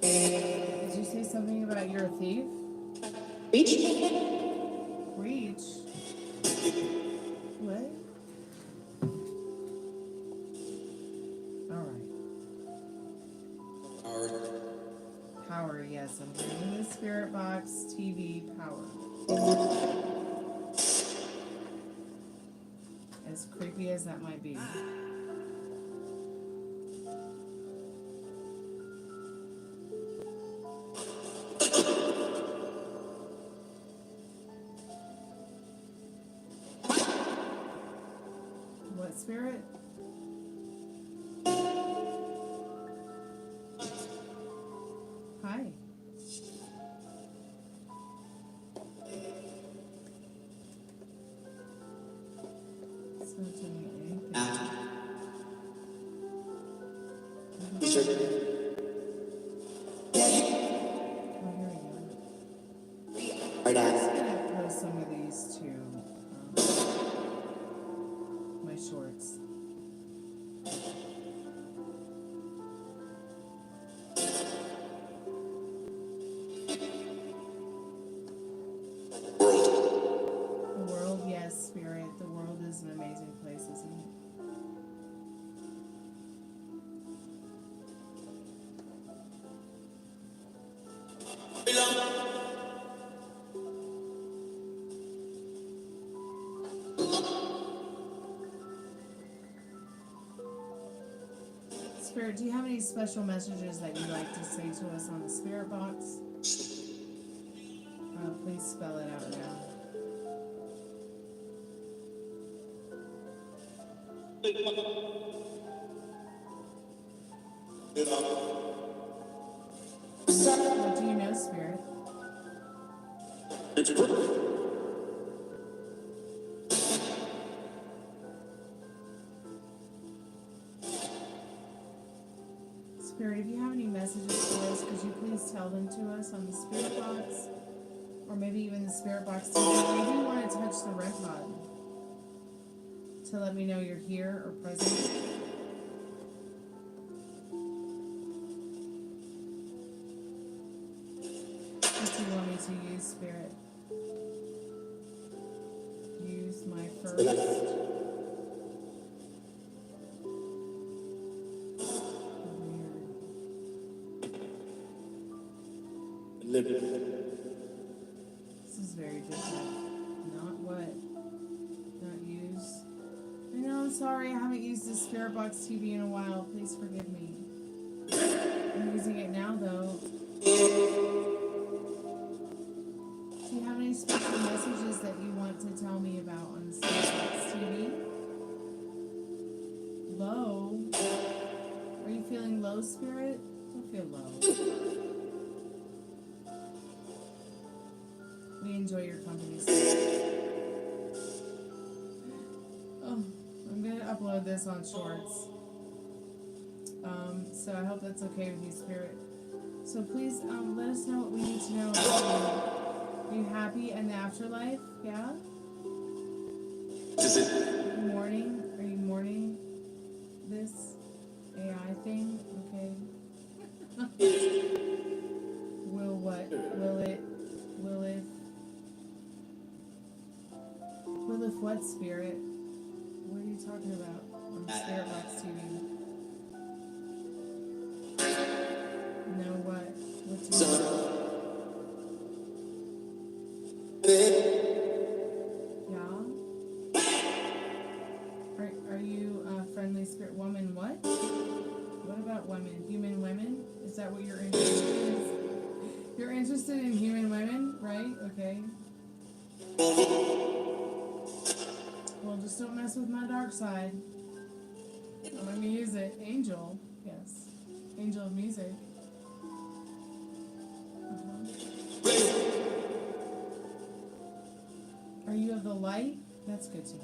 Did you say something about you're a thief? Reach. Reach? What? Alright. Power, yes. I'm bringing the spirit box, TV, power. As creepy as that might be. What, Spirit? Hi. It's not doing anything. Oh, here we go. I'm gonna post some of these to my shorts. The world, yes, Spirit. The world is an amazing place, isn't it? Spirit, do you have any special messages that you'd like to say to us on the spirit box? Please spell it out now. What do you know, Spirit? Spirit, if you have any messages for us, could you please tell them to us on the spirit box? Or maybe even the spirit box too. Maybe you want to touch the red button to let me know you're here or present. What do you want me to use, Spirit? Use my first. This is very different. Not what? Not use. I know sorry, I haven't used the Spirit Box TV in a while. Please forgive me. I'm using it now, though. Do you have any special messages that you want to tell me about on the Spirit Box TV? Low? Are you feeling low, Spirit? Don't feel low. We enjoy your company, Spirit. Oh, I'm gonna upload this on Shorts. So I hope that's okay with you, Spirit. So please let us know what we need to know about you. Are you happy in the afterlife? Yeah? Are you mourning this AI thing? Okay. Will what? Will it what, Spirit? What are you talking about on the Spirit Box TV? No, what? What do you Yeah? Are you a friendly spirit woman? What? What about women? Human women? Is that what you're interested in? You're interested in human women, right? Okay. Well, just don't mess with my dark side. I'm gonna use it. Angel. Yes. Angel of music. Are you of the light? That's good to know.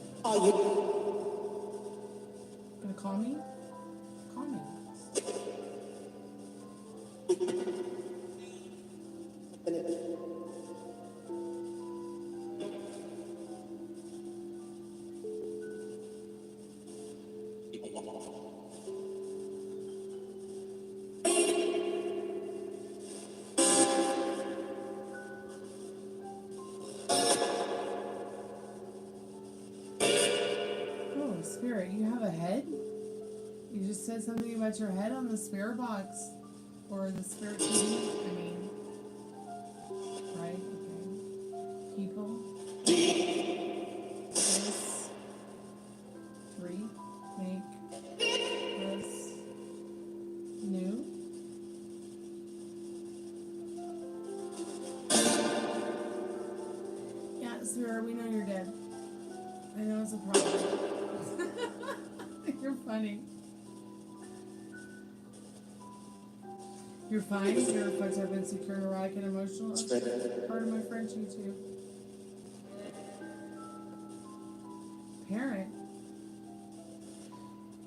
Gonna call me? Call me. Oh, Spirit, you have a head? You just said something about your head on the Spirit Box. Or the Spirit TV, I mean. Right, okay. People. This. 3. Make. This. New. Yeah, Spirit, we know you're dead. I know it's a problem. You're funny. You're fine. You're fucked up, insecure, neurotic, and emotional. Part of my French, you too. Parent.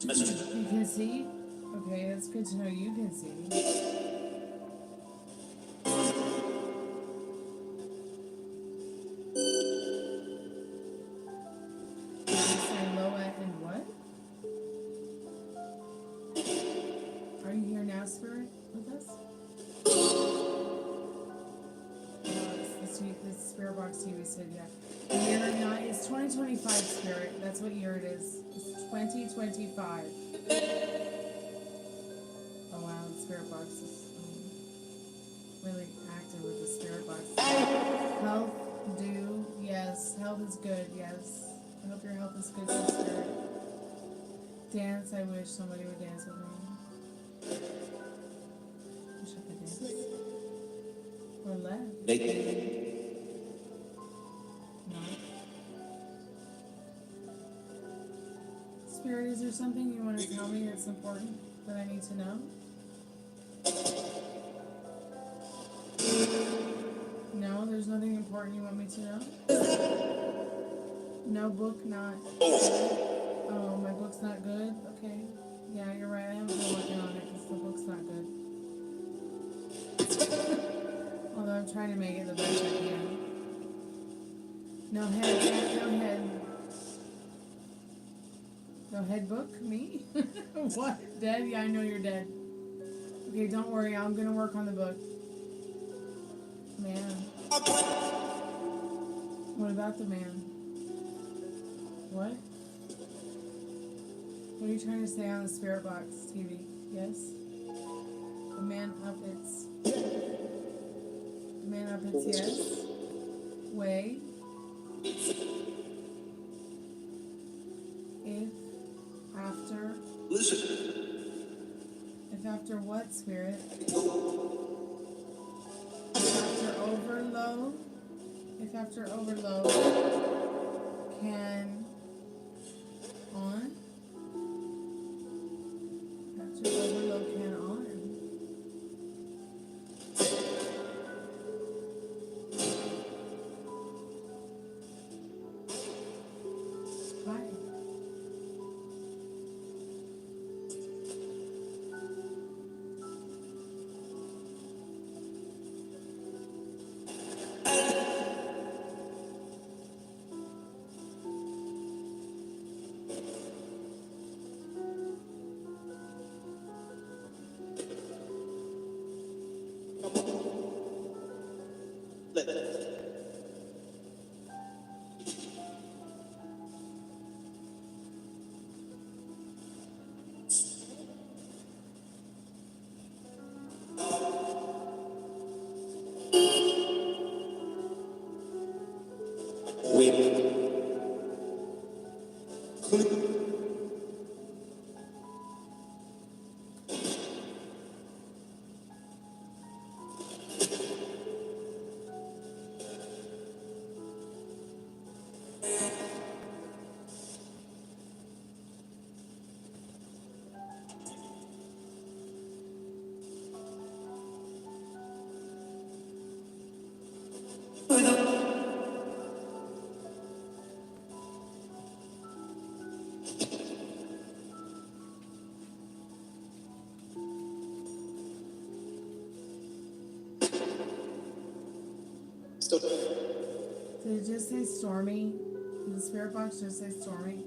You can see? Okay, that's good to know you can see. Spirit with us? This Spirit Box TV said, yeah. The year it's 2025, Spirit. That's what year it is. It's 2025. Oh wow, the Spirit Box is really active with the Spirit Box. Health, yes. Health is good, yes. I hope your health is good, Spirit. Dance, I wish somebody would dance with me. Or left. No. Spirit, is there something you want to tell me that's important that I need to know? No, there's nothing important you want me to know? No book, not. Oh, my book's not good? Okay. Yeah, you're right. I haven't been working on it because the book's not good. Although I'm trying to make it the best I can. No head. No head book? Me? What? Dead? Yeah, I know you're dead. Okay, don't worry. I'm going to work on the book. Man. What about the man? What? What are you trying to say on the Spirit Box TV? Yes? The man up its... Man up its yes. Way. If If after what, Spirit? If after overload? If after overload can on? After overload can on. Hi. Did it just say Stormy? Did the spirit box just say Stormy?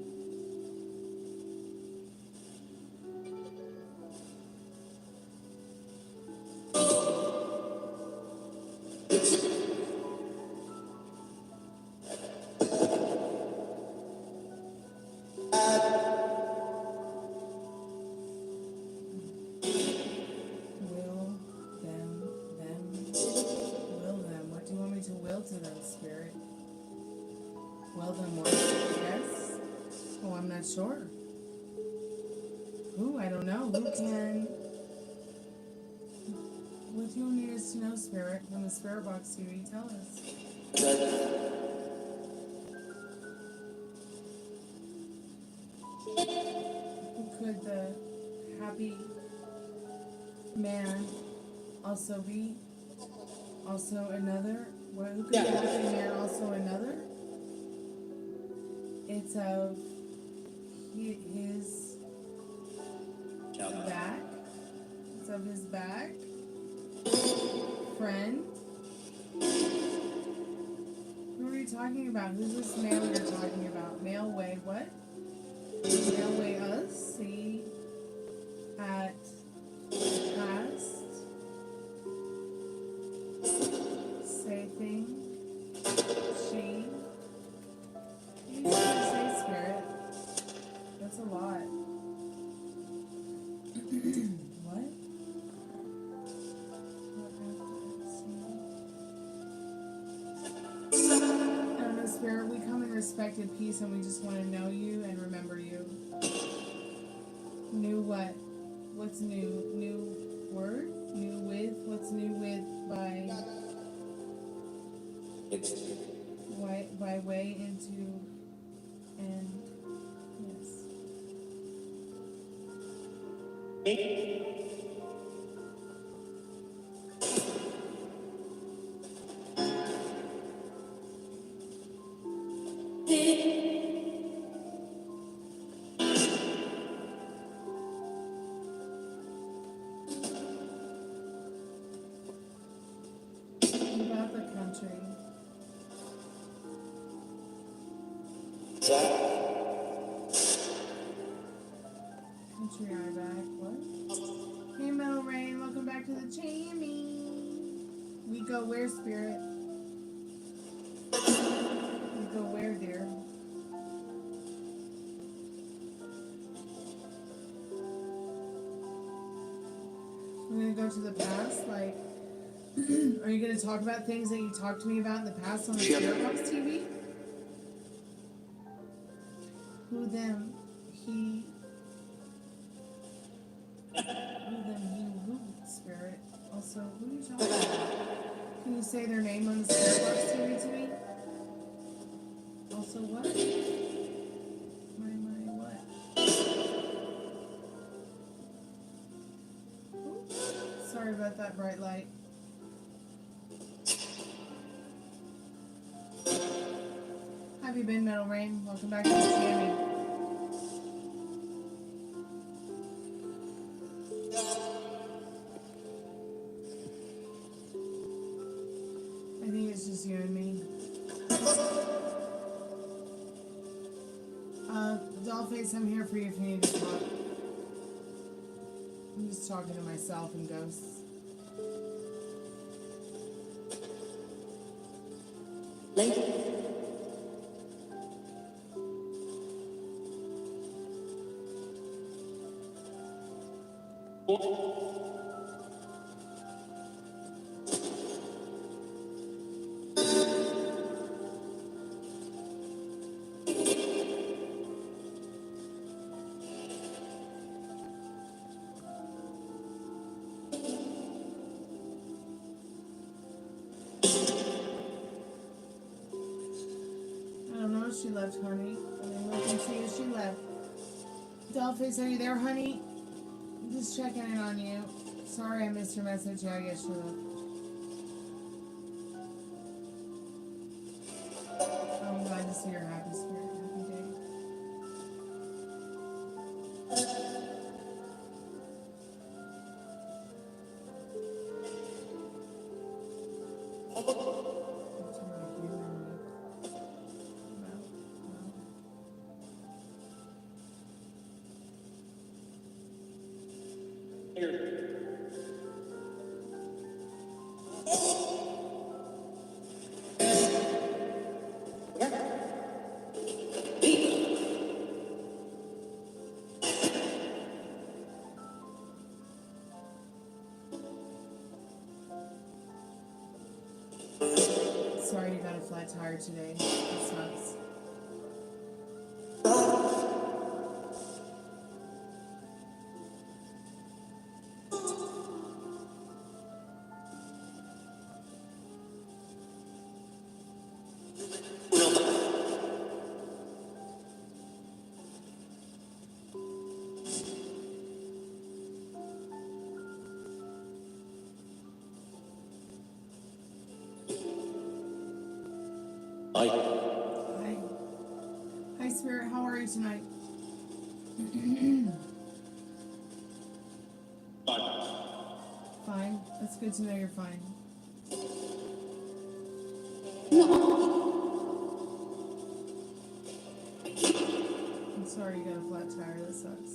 To them, Spirit. Well, then what? Yes? Oh, I'm not sure. Ooh, I don't know. Who can... What do you need us to know, Spirit? From the Spirit Box TV, tell us. Who could the happy man also be? Also another... What, who could the happy man also another? It's of his back. It's of his back. Friend. Who are you talking about? Who's this male you're talking about? Male way what? Male way us? See at past. Say thing. She. You should say Spirit. That's a lot. What? And the Spirit, we come in respected peace and we just want to know you and remember you. New what? What's new? New word? New with? What's new with by... by way into and yes. About the country. Country eye back, what? Hey Metal Rain, welcome back to the jammy. We go where, Spirit? We go where, dear? We're gonna go to the past, like are you gonna talk about things that you talked to me about in the past on the Spirit Box TV? Who, them, he, Also, who are you talking about? Can you say their name on the Spirit Box TV to me? Also, what? My what? Oops. Sorry about that bright light. How have you been, Metal Rain? Welcome back to the channel. I think it's just you and me. Dollface, I'm here for you if you need to talk. I'm just talking to myself and ghosts. Late. I don't know if she left, honey. I mean, we can see if she left. Dollface, are you there, honey? I'm just checking in on you. Sorry I missed your message. Yeah, I guess she left. I'm glad to see your happy spirit. Happy day. Sorry you got a flat tire today. It sucks. Hi. Hi, Spirit. How are you tonight? Fine. That's good to know you're fine. I'm sorry you got a flat tire. That sucks.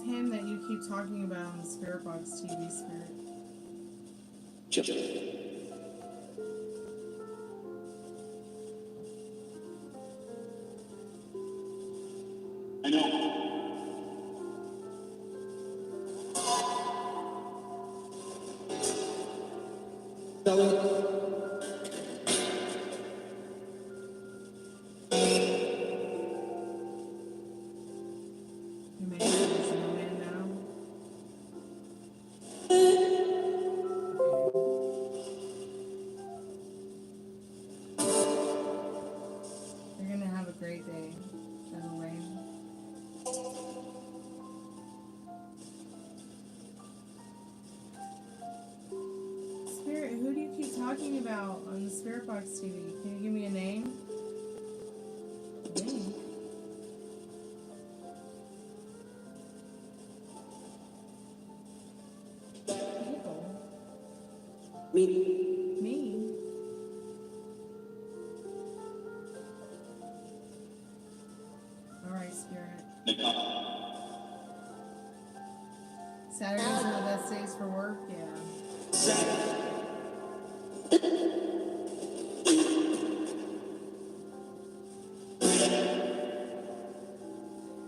Him that you keep talking about on the Spirit Box TV, Spirit. I know. You may have a snowman now. You're gonna have a great day. That'll rain. Spirit, who do you keep talking about on the Spirit Box TV? Can you give me a name? Name? People. Me? Alright, Spirit. Saturdays are the best days for work, yeah.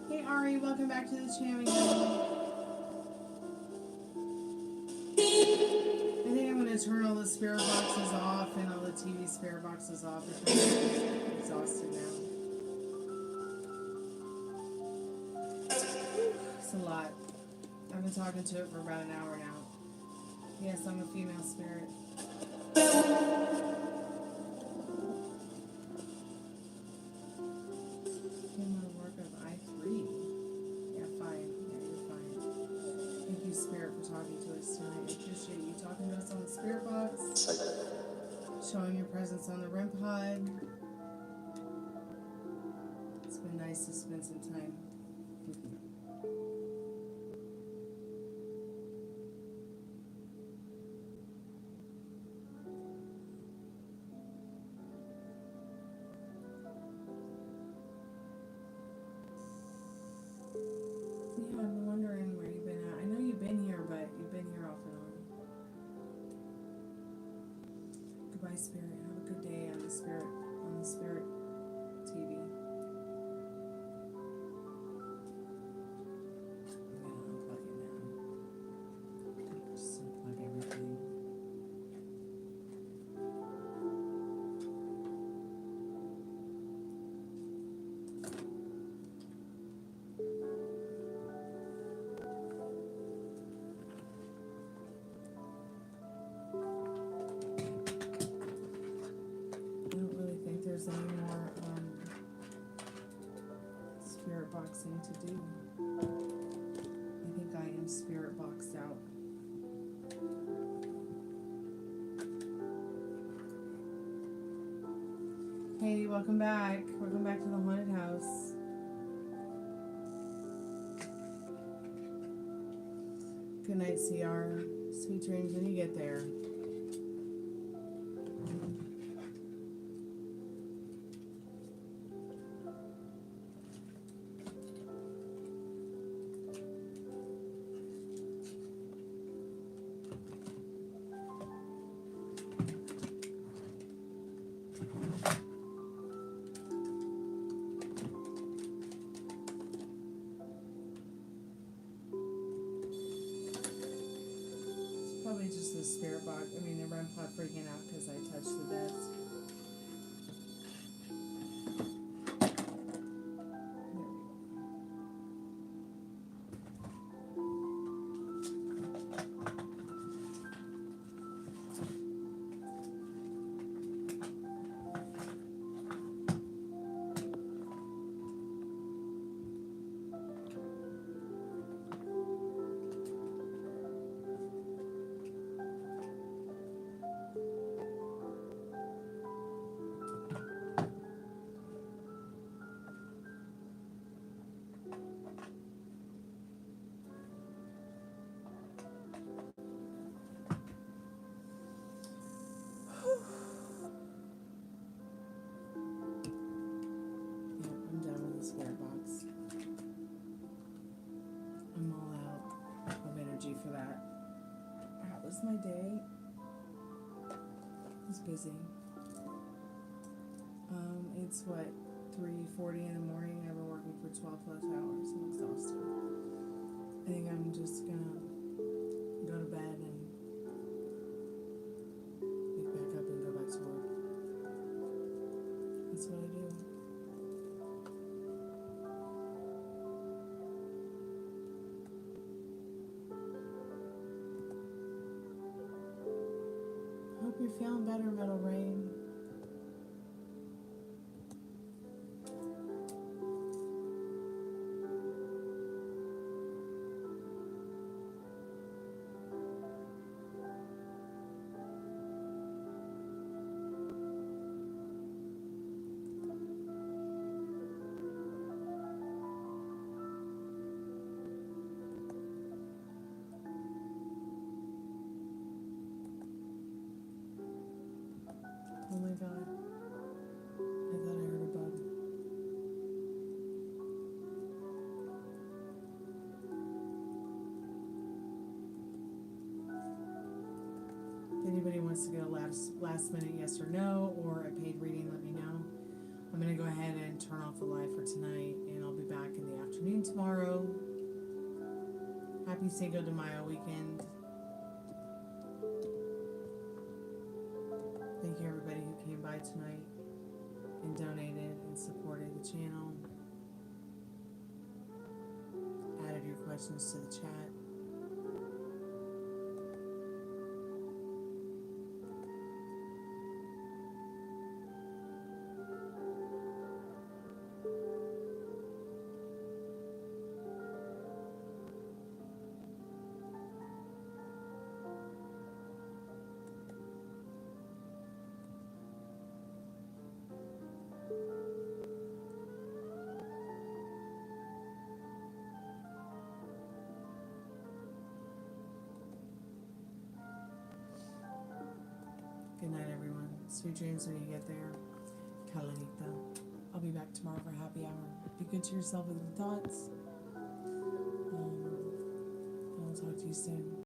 Hey Ari, welcome back to the channel. I think I'm going to turn all the spirit boxes off and all the TV spirit boxes off because I'm exhausted now. It's a lot. I've been talking to it for about an hour now. Yes, I'm a female spirit. In my work of I3. Yeah, fine. Yeah, you're fine. Thank you, Spirit, for talking to us tonight. I appreciate you talking to us on the Spirit Box, showing your presence on the REM pod. It's been nice to spend some time with you. Yeah, I've been wondering where you've been at. I know you've been here, but you've been here off and on. Goodbye, Spirit. Have a good day on the Spirit TV. I'm gonna unplug it now. Just unplug everything. I don't really think there's any more spirit boxing to do. I think I am spirit boxed out. Hey, welcome back. Welcome back to the haunted house. Good night, CR. Sweet dreams when you get there. Probably just the spirit box. I mean, the REM pod freaking out because I touched the desk. There we go. I'm done with the spirit box. I'm all out of energy for that. That was my day. It was busy. It's what, 3:40 in the morning. I've been working for 12 plus hours. I'm exhausted. I think I'm just gonna go to bed and wake back up and go back to work. That's what I do. Hope you're feeling better, Metal Rain. wants to go last minute yes or no, or a paid reading, let me know. I'm going to go ahead and turn off the live for tonight, and I'll be back in the afternoon tomorrow. Happy Cinco de Mayo weekend. Thank you everybody who came by tonight and donated and supported the channel. Added your questions to the chat. Good night, everyone. Sweet dreams when you get there. Calanita. I'll be back tomorrow for happy hour. Be good to yourself with your thoughts. I'll talk to you soon.